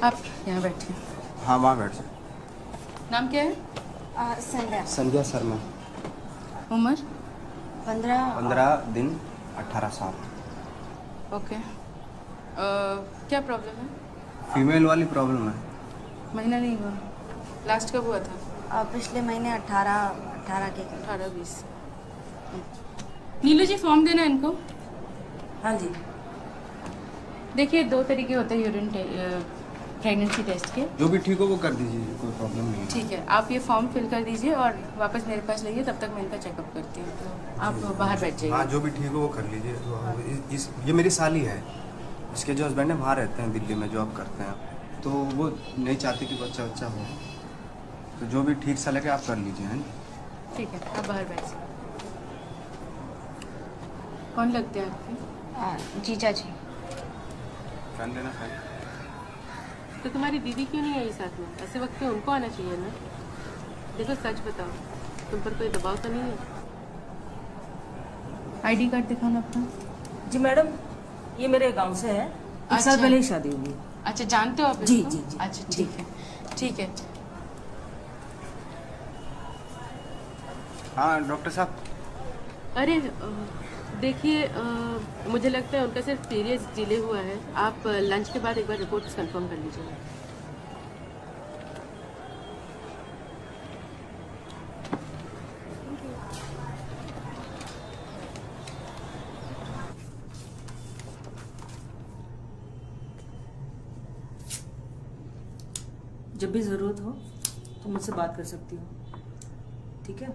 आप यहाँ बैठे। हाँ वहाँ बैठ जाए। नाम क्या है? संध्या। संध्या शर्मा। उम्र? 15 दिन 18 साल। ओके। क्या प्रॉब्लम है? फीमेल वाली प्रॉब्लम है। महीना नहीं हुआ। लास्ट कब हुआ था? पिछले महीने 18 के 18-20। नीलू जी फॉर्म देना इनको। हाँ जी। देखिए 2 तरीके होते हैं यूरिन प्रेगनेंसी टेस्ट के। जो भी ठीक हो वो कर दीजिए, कोई प्रॉब्लम नहीं है। ठीक है, आप ये फॉर्म फिल कर दीजिए और वापस मेरे पास लाइए, तब तक मैं इनका चेकअप करती हूँ। तो आप बाहर बैठ जाइए। हाँ जो भी ठीक हो वो कर लीजिए। ये मेरी साली है, इसके जो हस्बैंड है वहाँ रहते हैं, दिल्ली में जॉब करते हैं, तो वो नहीं चाहती कि बच्चा हो, तो जो भी ठीक सा लगे आप कर लीजिए। है ठीक है, आप बाहर बैठ जाइए। कौन लगते हैं आपके? जीजा जी। फैन लेना फैन। तो तुम्हारी दीदी क्यों नहीं आई साथ में? ऐसे वक्त पे उनको आना चाहिए ना। देखो सच बताओ, तुम पर कोई दबाव तो नहीं है? आईडी कार्ड दिखाना अपना। जी मैडम, ये मेरे गांव से है। एक साल पहले ही शादी हुई। अच्छा, जानते हो आप जी इसको? जी जी। अच्छा ठीक है, ठीक है। हाँ डॉक्टर साहब। अरे देखिए, मुझे लगता है उनका सिर्फ पीरियड्स डिले हुआ है। आप लंच के बाद एक बार रिपोर्ट्स कंफर्म कर लीजिएगा। जब भी ज़रूरत हो तो मुझसे बात कर सकती हो, ठीक है?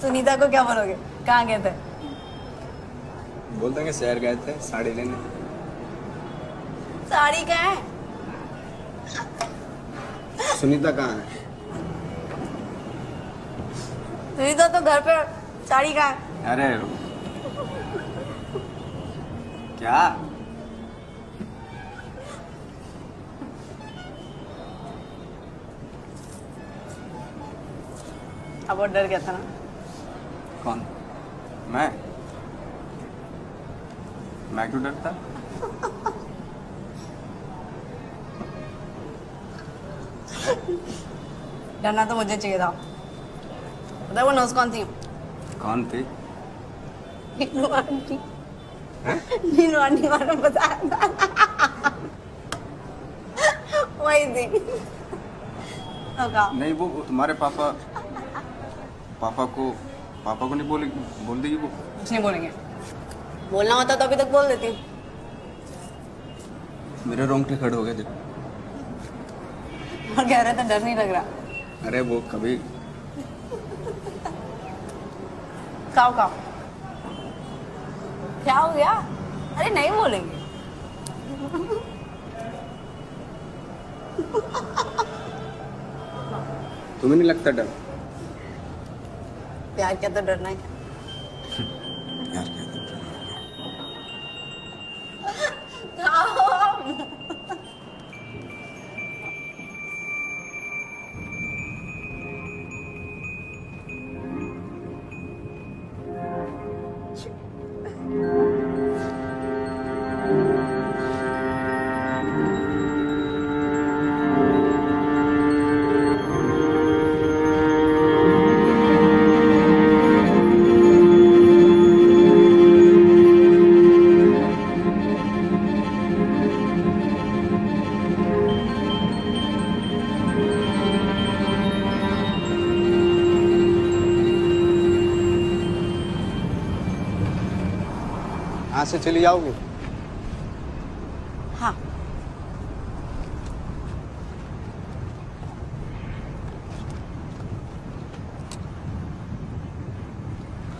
सुनीता को क्या बोलोगे? कहाँ गए थे? बोल देंगे शहर गए थे साड़ी लेने। साड़ी कहाँ है? सुनीता कहाँ है? सुनीता तो घर पे, साड़ी कहाँ है? अरे क्या? अब वो डर गया था ना? कौन? मैं क्यों डरता? डरना तो मुझे चाहिए था। पता है वो नर्स कौन थी? कौन थी? नीनू आंटी। नीनू आंटी वाला बताया था। वही थी। तो कहा? नहीं वो तुम्हारे पापा को नहीं बोल देगी वो। कुछ नहीं बोलेंगे। बोलना होता तो अभी तक बोल देती। मेरे रोंगटे खड़े हो गए थे। और कह रहे थे डर नहीं लग रहा। अरे वो कभी खाओ क्या हो गया? अरे नहीं बोलेंगे। तुम्हें नहीं लगता डर? प्यार क्या तो डरना है क्या? यार क्या डर? यहाँ से चली जाओगे? हाँ।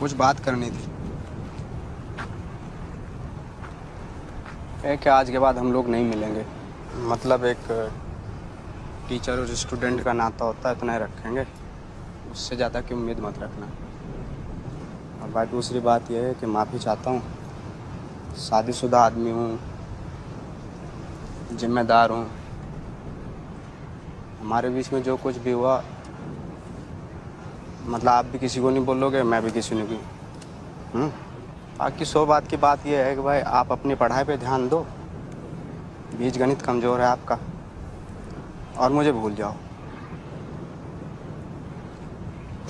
कुछ बात करनी थी। एक आज के बाद हम लोग नहीं मिलेंगे। मतलब एक टीचर और स्टूडेंट का नाता होता है, इतना ही रखेंगे। उससे ज़्यादा की उम्मीद मत रखना। और भाई दूसरी बात यह है कि माफ़ी चाहता हूँ। शादीशुदा आदमी हूँ, जिम्मेदार हूँ। हमारे बीच में जो कुछ भी हुआ, मतलब आप भी किसी को नहीं बोलोगे, मैं भी किसी ने भी। बाकी 100 बात की बात यह है कि भाई आप अपनी पढ़ाई पे ध्यान दो। बीज गणित कमज़ोर है आपका, और मुझे भूल जाओ।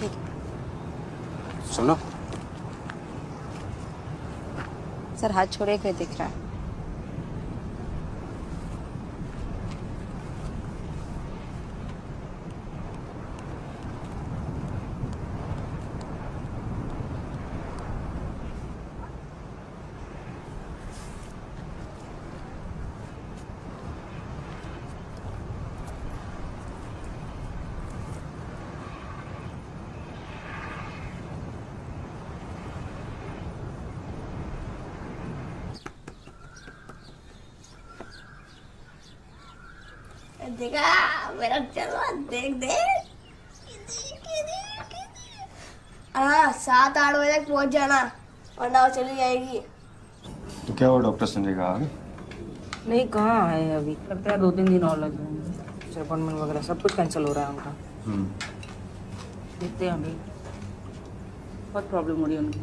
ठीक है। सुनो, सर हाथ छोड़े कोई दिख रहा है? देखा मेरा चलो देख हाँ 7-8 बजे तक पहुंच जाना, वरना वो चली जाएगी। तो क्या हुआ, डॉक्टर संजय का आ गए? नहीं, कहाँ है अभी? लगता है 2-3 दिन और लग जाएंगे। अपॉइंटमेंट वगैरह सब कुछ कैंसिल हो रहा है उनका। देखते हैं अभी, बहुत प्रॉब्लम हो रही है उनकी।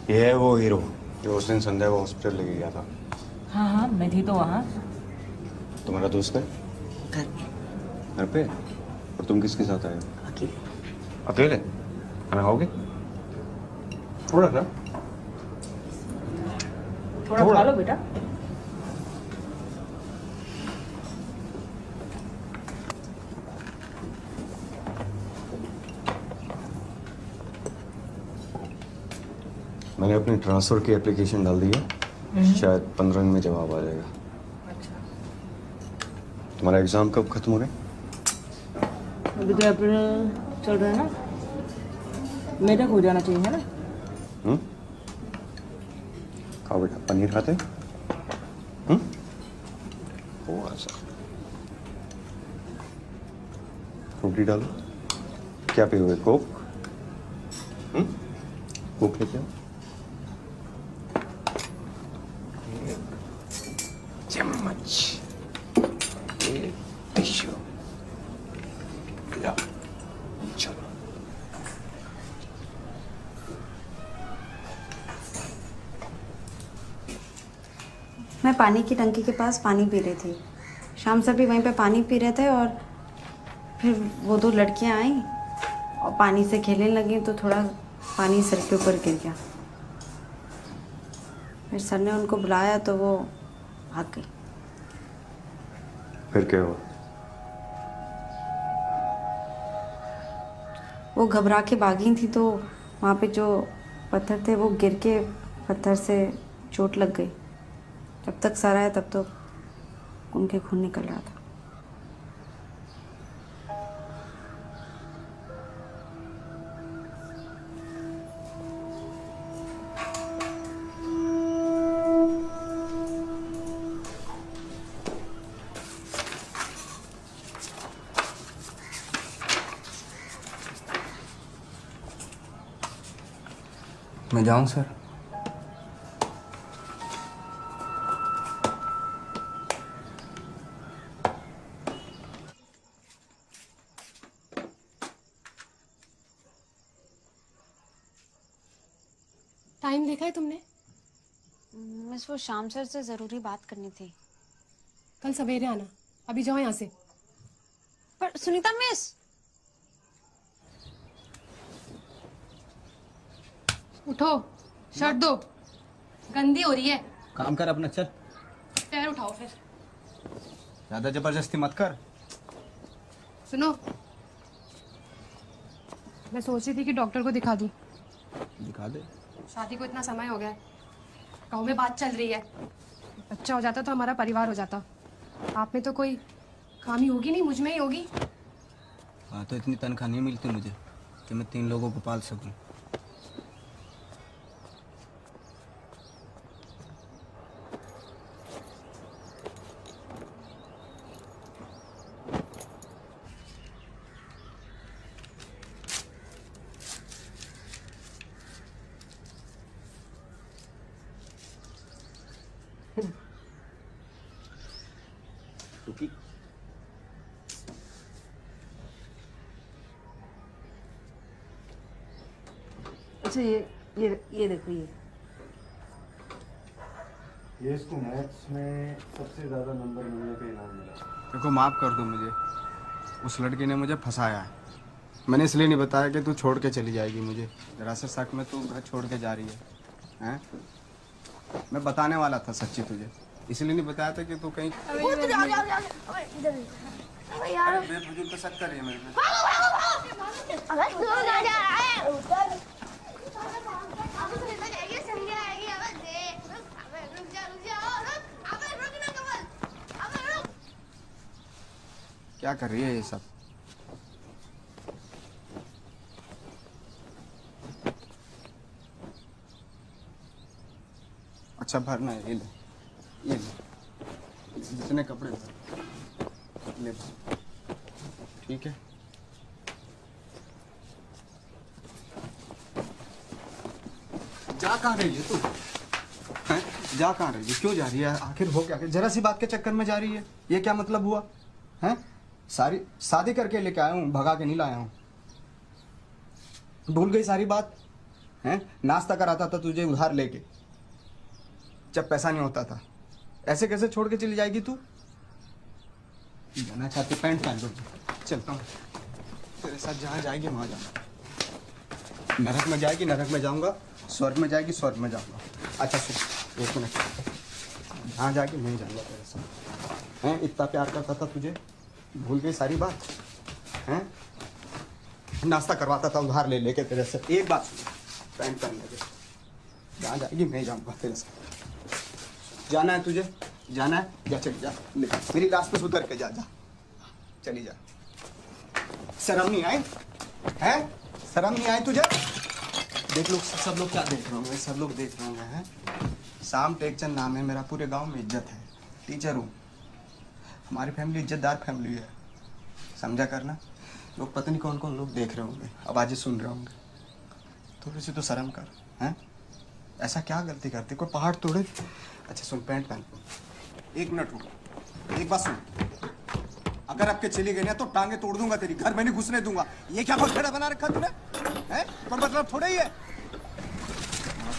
ये है वो हीरो जो उस दिन संध्या को हॉस्पिटल लेके गया था। हाँ, मैं थी तो वहाँ। तुम्हारा दोस्त है? घर पे? और तुम किसके साथ आए हो? अकेले। अकेले? खाना खाओगे? थोड़ा सा थोड़ा खा लो बेटा। मैंने अपनी ट्रांसफर की एप्लीकेशन डाल दी है, शायद 15 दिन में जवाब आ जाएगा। अच्छा, तुम्हारा एग्जाम कब खत्म हो रहा है? अभी तो अप्रैल चल रहा है ना, मई तक हो जाना चाहिए, है ना? खाओ बेटा, पनीर खाते? थोड़ा सा रोटी डालो। क्या पियोगे, कोक? कोक लेके आओ। चम्मच, टिश्यू, चलो। मैं पानी की टंकी के पास पानी पी रही थी, शाम सर भी वहीं पे पानी पी रहे थे, और फिर वो दो लड़कियां आई और पानी से खेलने लगी, तो थोड़ा पानी सर के ऊपर गिर गया। फिर सर ने उनको बुलाया तो वो भाग गई। फिर क्या हुआ? वो घबरा के भागी थी, तो वहाँ पे जो पत्थर थे वो गिर के पत्थर से चोट लग गई। जब तक सर आया तब तो उनके खून निकल रहा था। मैं जाऊं सर? टाइम देखा है तुमने? मिस, वो शाम सर से जरूरी बात करनी थी। कल सवेरे आना, अभी जाओ यहाँ से। पर सुनीता मिस, उठो, शर्ट दो, गंदी हो रही है। काम कर अपना, चल। पैर उठाओ फिर। ज्यादा जबरदस्ती मत कर। सुनो, मैं सोच रही थी कि डॉक्टर को दिखा दूं। दिखा दे। शादी को इतना समय हो गया है, गाँव में बात चल रही है, बच्चा हो जाता तो हमारा परिवार हो जाता। आप में तो कोई खामी होगी नहीं, मुझ में ही होगी। हाँ, तो इतनी तनख्वाह नहीं मिलती मुझे कि मैं 3 लोगों को पाल सकूं। अच्छा, ये देखो, ये इसको मैथ्स में सबसे ज्यादा नंबर मिलने पे इनाम मिला। देखो, माफ कर दो मुझे, उस लड़की ने मुझे फंसाया है। मैंने इसलिए नहीं बताया कि तू छोड़ के चली जाएगी मुझे। जरा से शक में तू घर छोड़ के जा रही है, हैं? मैं बताने वाला था सच्ची तुझे, इसलिए नहीं बताया था कि तू कहीं बेफजूल पे शक कर रही है मेरे पे। क्या कर रही है ये सब? अच्छा, भरना है, ये ले, जितने कपड़े भर ले, ठीक है। जा कहाँ रही है तू? हैं? जा कहाँ रही है? क्यों जा रही है? आखिर हो क्या? जरा सी बात के चक्कर में जा रही है, ये क्या मतलब हुआ? हैं? सारी शादी करके लेके आया हूँ, भगा के नहीं लाया हूँ। भूल गई सारी बात? हैं? नाश्ता कराता था तुझे उधार लेके, जब पैसा नहीं होता था। ऐसे कैसे छोड़ के चली जाएगी तू? जाना चाहती पैंट पहन लो, चलता हूँ तेरे साथ। जहाँ जाएगी वहाँ जाऊँगा, नरक में जाएगी नरक में जाऊँगा, स्वर्ग में जाएगी, स्वर्ग में जाऊंगा। अच्छा सुन, 1 मिनट, जहाँ जाएगी नहीं जाऊंगा तेरे साथ। हैं, इतना प्यार करता था तुझे, भूल गई सारी बात? हैं, नाश्ता करवाता था उधार ले लेके तेरे से। एक बात सुन, पैंट पहन लगे, जहाँ जाएगी मैं जाऊंगा तेरे साथ। जाना है तुझे, जाना है, जा चली जा, ले मेरी लाश पे उतर के जा, जा चली जा। शर्म नहीं आई है? शर्म नहीं आई तुझे? देख लो सब लोग क्या देख रहे होंगे, सब लोग देख रहे होंगे। हैं, शाम टेकचंद नाम है मेरा, पूरे गांव में इज्जत है, टीचर हूँ, हमारी फैमिली इज्जतदार फैमिली है, समझा करना। लोग पता नहीं कौन कौन लोग देख रहे होंगे, आवाज़ें सुन रहे होंगे, थोड़ी सी तो शर्म कर। हैं, ऐसा क्या गलती करती, कोई पहाड़ तोड़े? अच्छा सुन, पैंट पहन, 1 मिनट रुक, एक बात सुन, अगर आपके चली गई ना तो टांगे तोड़ दूंगा तेरी, घर में नहीं घुसने दूंगा। ये क्या बखेड़ा बना रखा तूने? हैं, कोई मतलब थोड़ा ही है।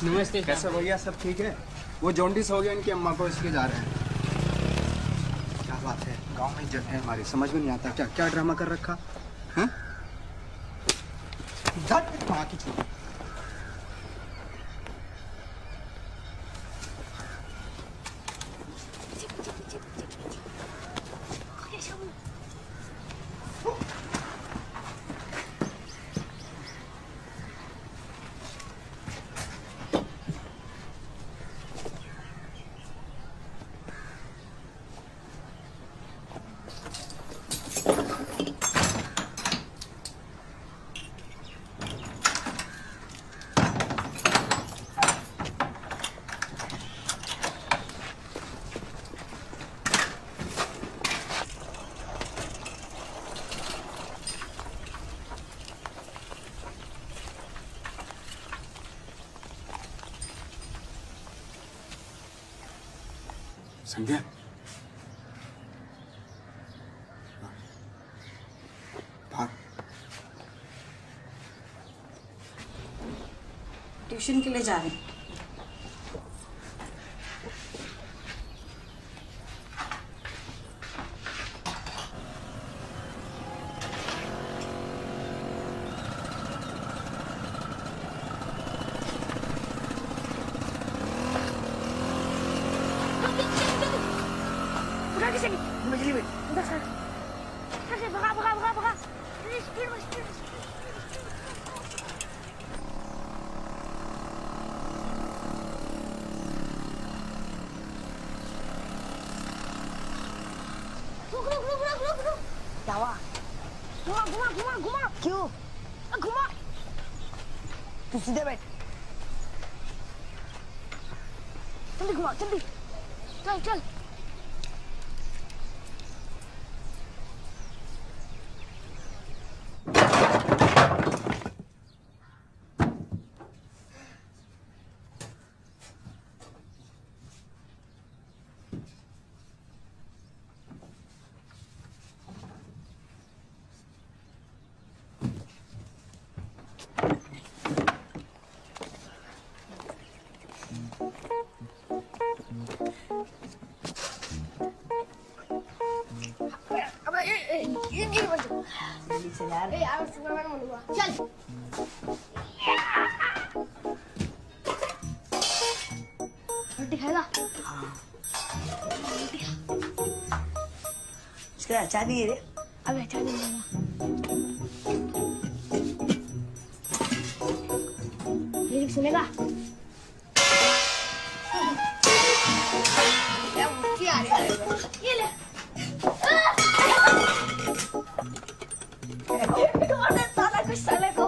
नमस्ते। कैसे हो गया, सब ठीक है? वो जॉन्डिस हो गया इनकी अम्मा को, इसलिए जा रहे हैं। क्या बात है, गांव में इज्जत है हमारी, समझ में नहीं आता क्या क्या ड्रामा कर रखा है? माँ की चूड़ी। संध्या, ट्यूशन के लिए जा रहे हैं। क्या हुआ? घुमा घुमा घुमा घुमा। क्यों? घुमा। तू सीधे बैठ। जल्दी घुमा, जल्दी। चल चल। चल रोटी खाएगा? इसका अच्छा नहीं है रे। अबे अच्छा नहीं है लिरिक्स सुनेगा? क्या मुझे आ रही है ये ले। साला कुछ साले को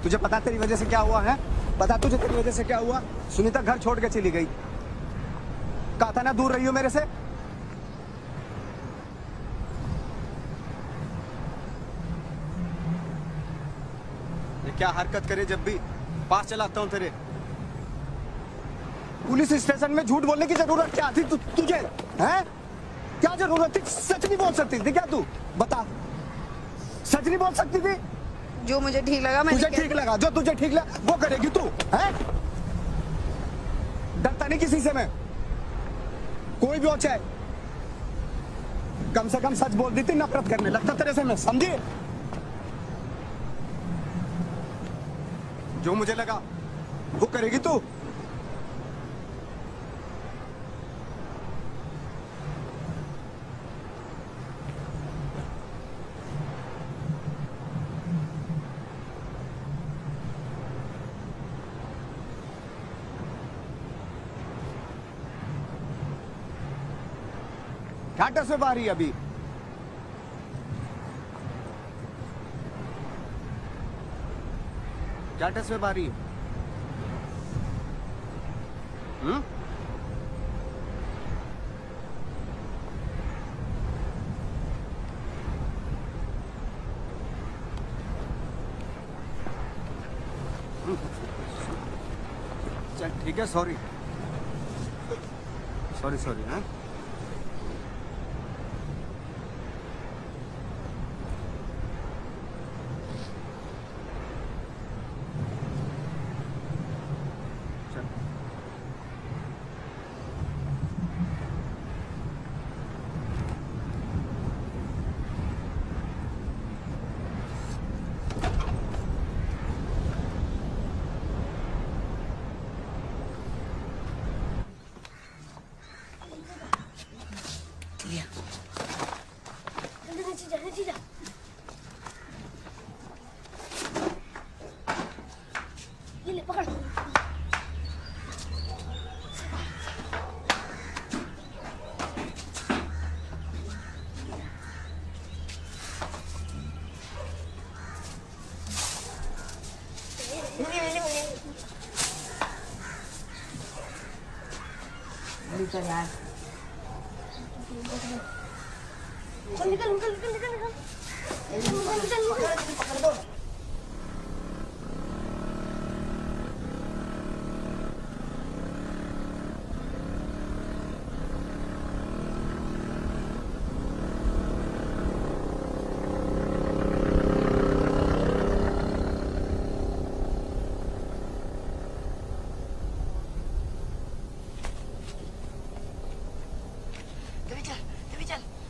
तुझे पता तेरी वजह से क्या हुआ है? पता तुझे तेरी वजह से क्या हुआ? सुनीता घर छोड़ के चली गई, कहा था ना दूर रही हो मेरे से। क्या हरकत करे जब भी पास चलाता हूँ तेरे। पुलिस स्टेशन में झूठ बोलने की जरूरत क्या थी तुझे? हैं? क्या जरूरत थी? सच नहीं बोल सकती थी क्या तू? बता, सच नहीं बोल सकती थी? जो मुझे ठीक लगा मैंने तुझे ठीक लगा, जो तुझे ठीक लगा वो करेगी तू। हैं? डरता नहीं किसी से मैं, कोई भी हो चाहे। कम से कम सच बोल दी थी, नफरत करने लगता तेरे से मैं, समझी? जो मुझे लगा वो करेगी तू। घाटा से बाहरी अभी घाटे से बाहरी। चल ठीक है, सॉरी सॉरी सॉरी। हाँ ये ले पकड़। चल यार, चल निकल निकल निकल निकल निकल। पकड़ दो।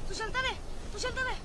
तू चलता रहे, तू चलता रहे।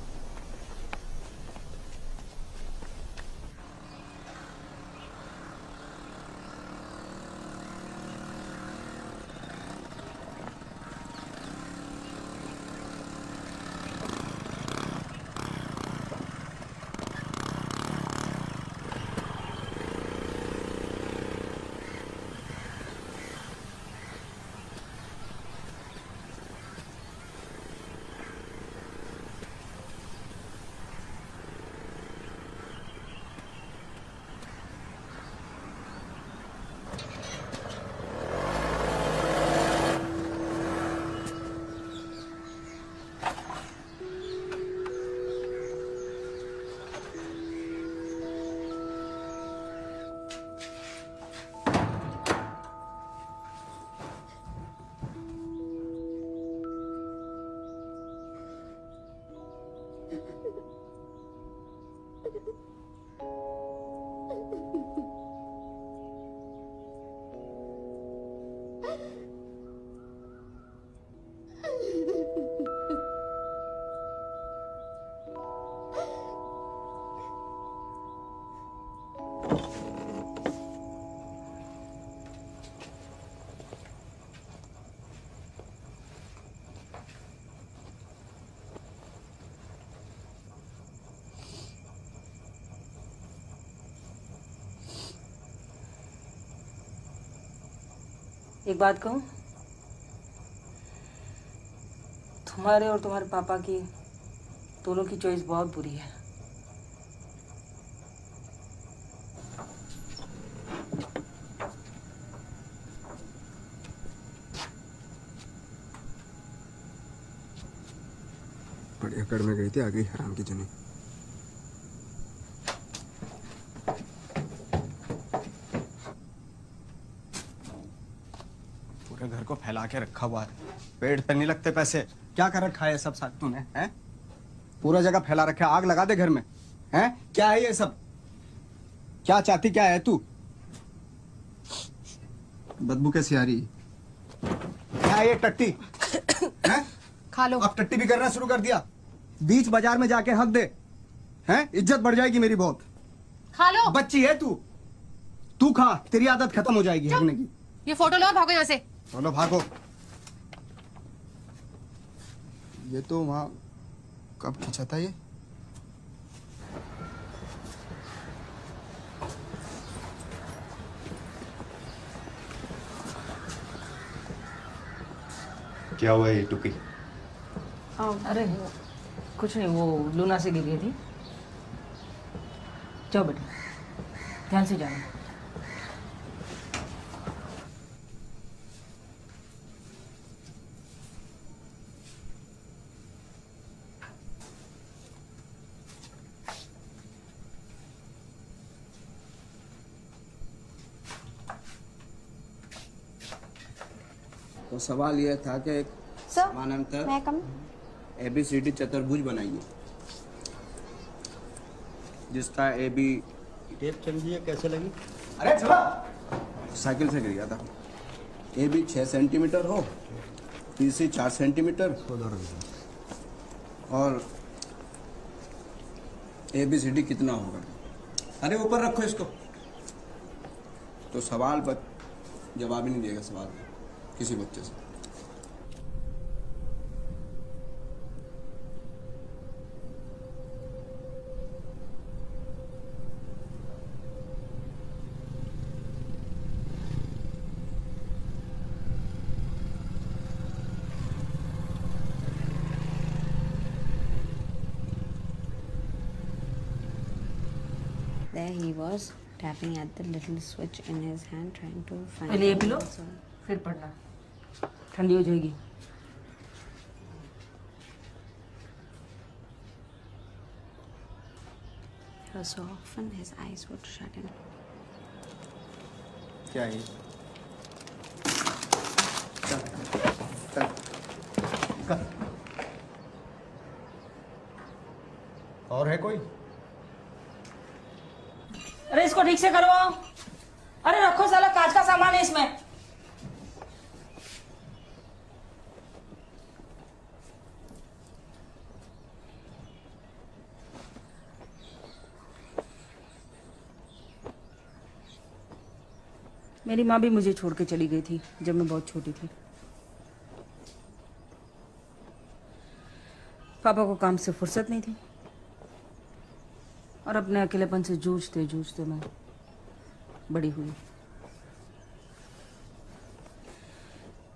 एक बात कहूँ, तुम्हारे और तुम्हारे पापा की दोनों की चॉइस बहुत बुरी है। बड़ी अकड़ में गई थी, आ गई हराम की जनी। पूरे घर को फैला के रखा हुआ है, पेट पे नहीं लगते पैसे। क्या कर रखा है सब साथ तूने, हैं? पूरा जगह फैला रखा है, आग लगा दे घर में, हैं? क्या है ये सब? क्या चाहती क्या है तू? बदबू कैसी आ रही है? क्या है ये टट्टी? हैं? खा लो। अब टट्टी भी करना शुरू कर दिया। बीच बाजार में जाके हक दे, हैं? इज्जत बढ़ जाएगी मेरी बहुत। खा लो। बच्ची है तू, तू खा, तेरी आदत खत्म हो जाएगी हकने की। ये फोटो लो और भागो यहाँ से। बोलो भागो। ये तो वहां कब खींचा था ये? क्या हुआ ये टुकी? अरे कुछ नहीं, वो लूना से गिर गई थी। जाओ बेटा, ध्यान से जाना। तो सवाल यह था कि एक समानांतर ABCD चतुर्भुज बनाइए जिसका AB टेप समझिए कैसे लगी? अरे चला साइकिल से गिर गया था। AB 6 सेंटीमीटर हो, BC 4 सेंटीमीटर और ABCD कितना होगा? अरे ऊपर रखो इसको। तो सवाल पर जवाब ही नहीं देगा सवाल किसी बच्चे से। There he was, tapping at the little switch in his hand, trying to find. पहले ये पी लो, फिर पढ़ना, ठंडी हो जाएगी। So often his eyes would shut in. क्या है? और है कोई? अरे इसको ठीक से करवाओ। अरे रखो, साला कांच का सामान है इसमें। मेरी माँ भी मुझे छोड़ के चली गई थी जब मैं बहुत छोटी थी। पापा को काम से फुर्सत नहीं थी और अपने अकेलेपन से जूझते जूझते मैं बड़ी हुई।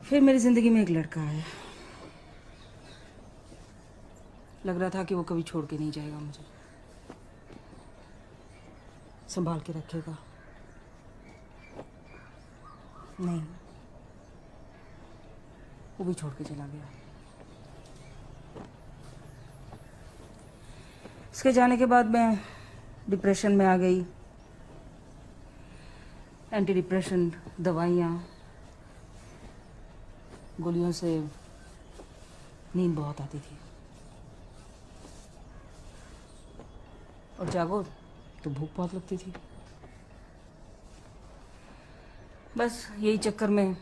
फिर मेरी जिंदगी में एक लड़का आया। लग रहा था कि वो कभी छोड़ के नहीं जाएगा, मुझे संभाल के रखेगा। नहीं, वो भी छोड़ के चला गया। उसके जाने के बाद मैं डिप्रेशन में आ गई। एंटी डिप्रेशन दवाइयाँ, गोलियों से नींद बहुत आती थी और जागो तो भूख बहुत लगती थी। बस यही चक्कर में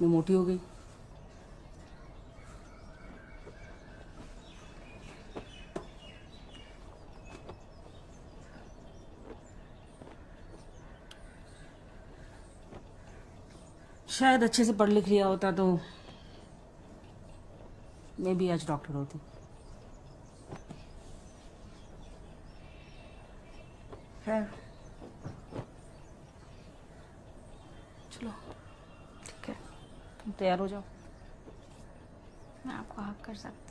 मैं मोटी हो गई। शायद अच्छे से पढ़ लिख लिया होता तो मैं भी आज डॉक्टर होती। खैर चलो ठीक है, तुम तैयार हो जाओ। मैं आपको हक कर सकती।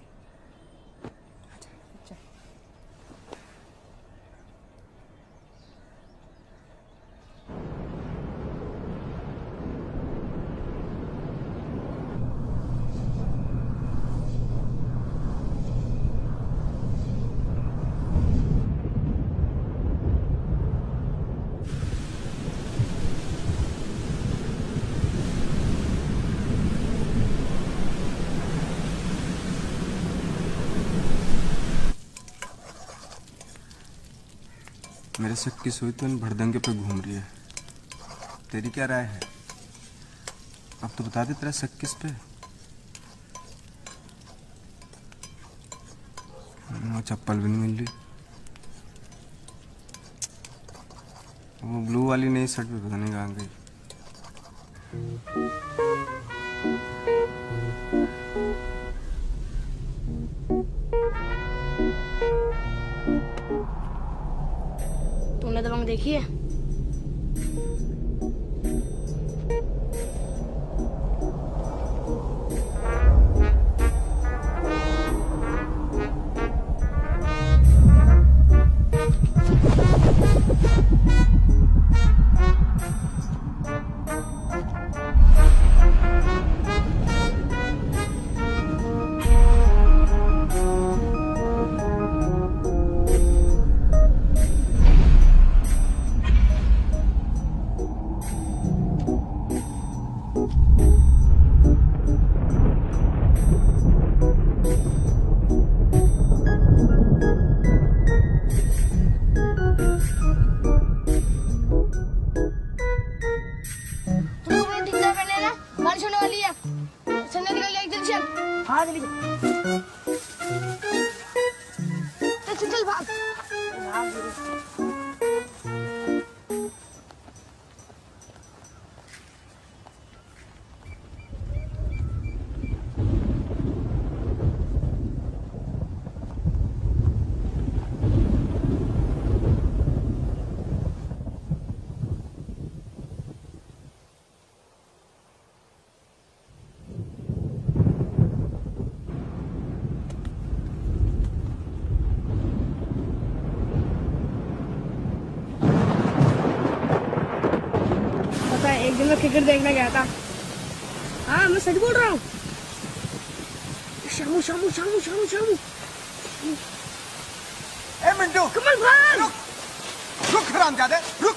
मेरे से किस हुई तो इन भड़दंगे पे घूम रही है। तेरी क्या राय है? अब तो बता दे तेरा शक किस पे? वो चप्पल भी नहीं मिल रही। वो ब्लू वाली नई शर्ट भी पता नहीं कहाँ गई। तुमने दबंग देखी है? एक दिन मैं क्रिकेट देखने गया था। हाँ मैं सच बोल रहा हूँ। शामू शामू शामू शामू शामू। ए मिंटू, कमल भाई रुक, रुक हरामजादे, रुक।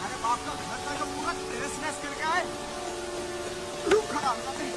अरे बाप का घर का जो पूरा टेरेस नैस करके आए। रुक हरामजादे।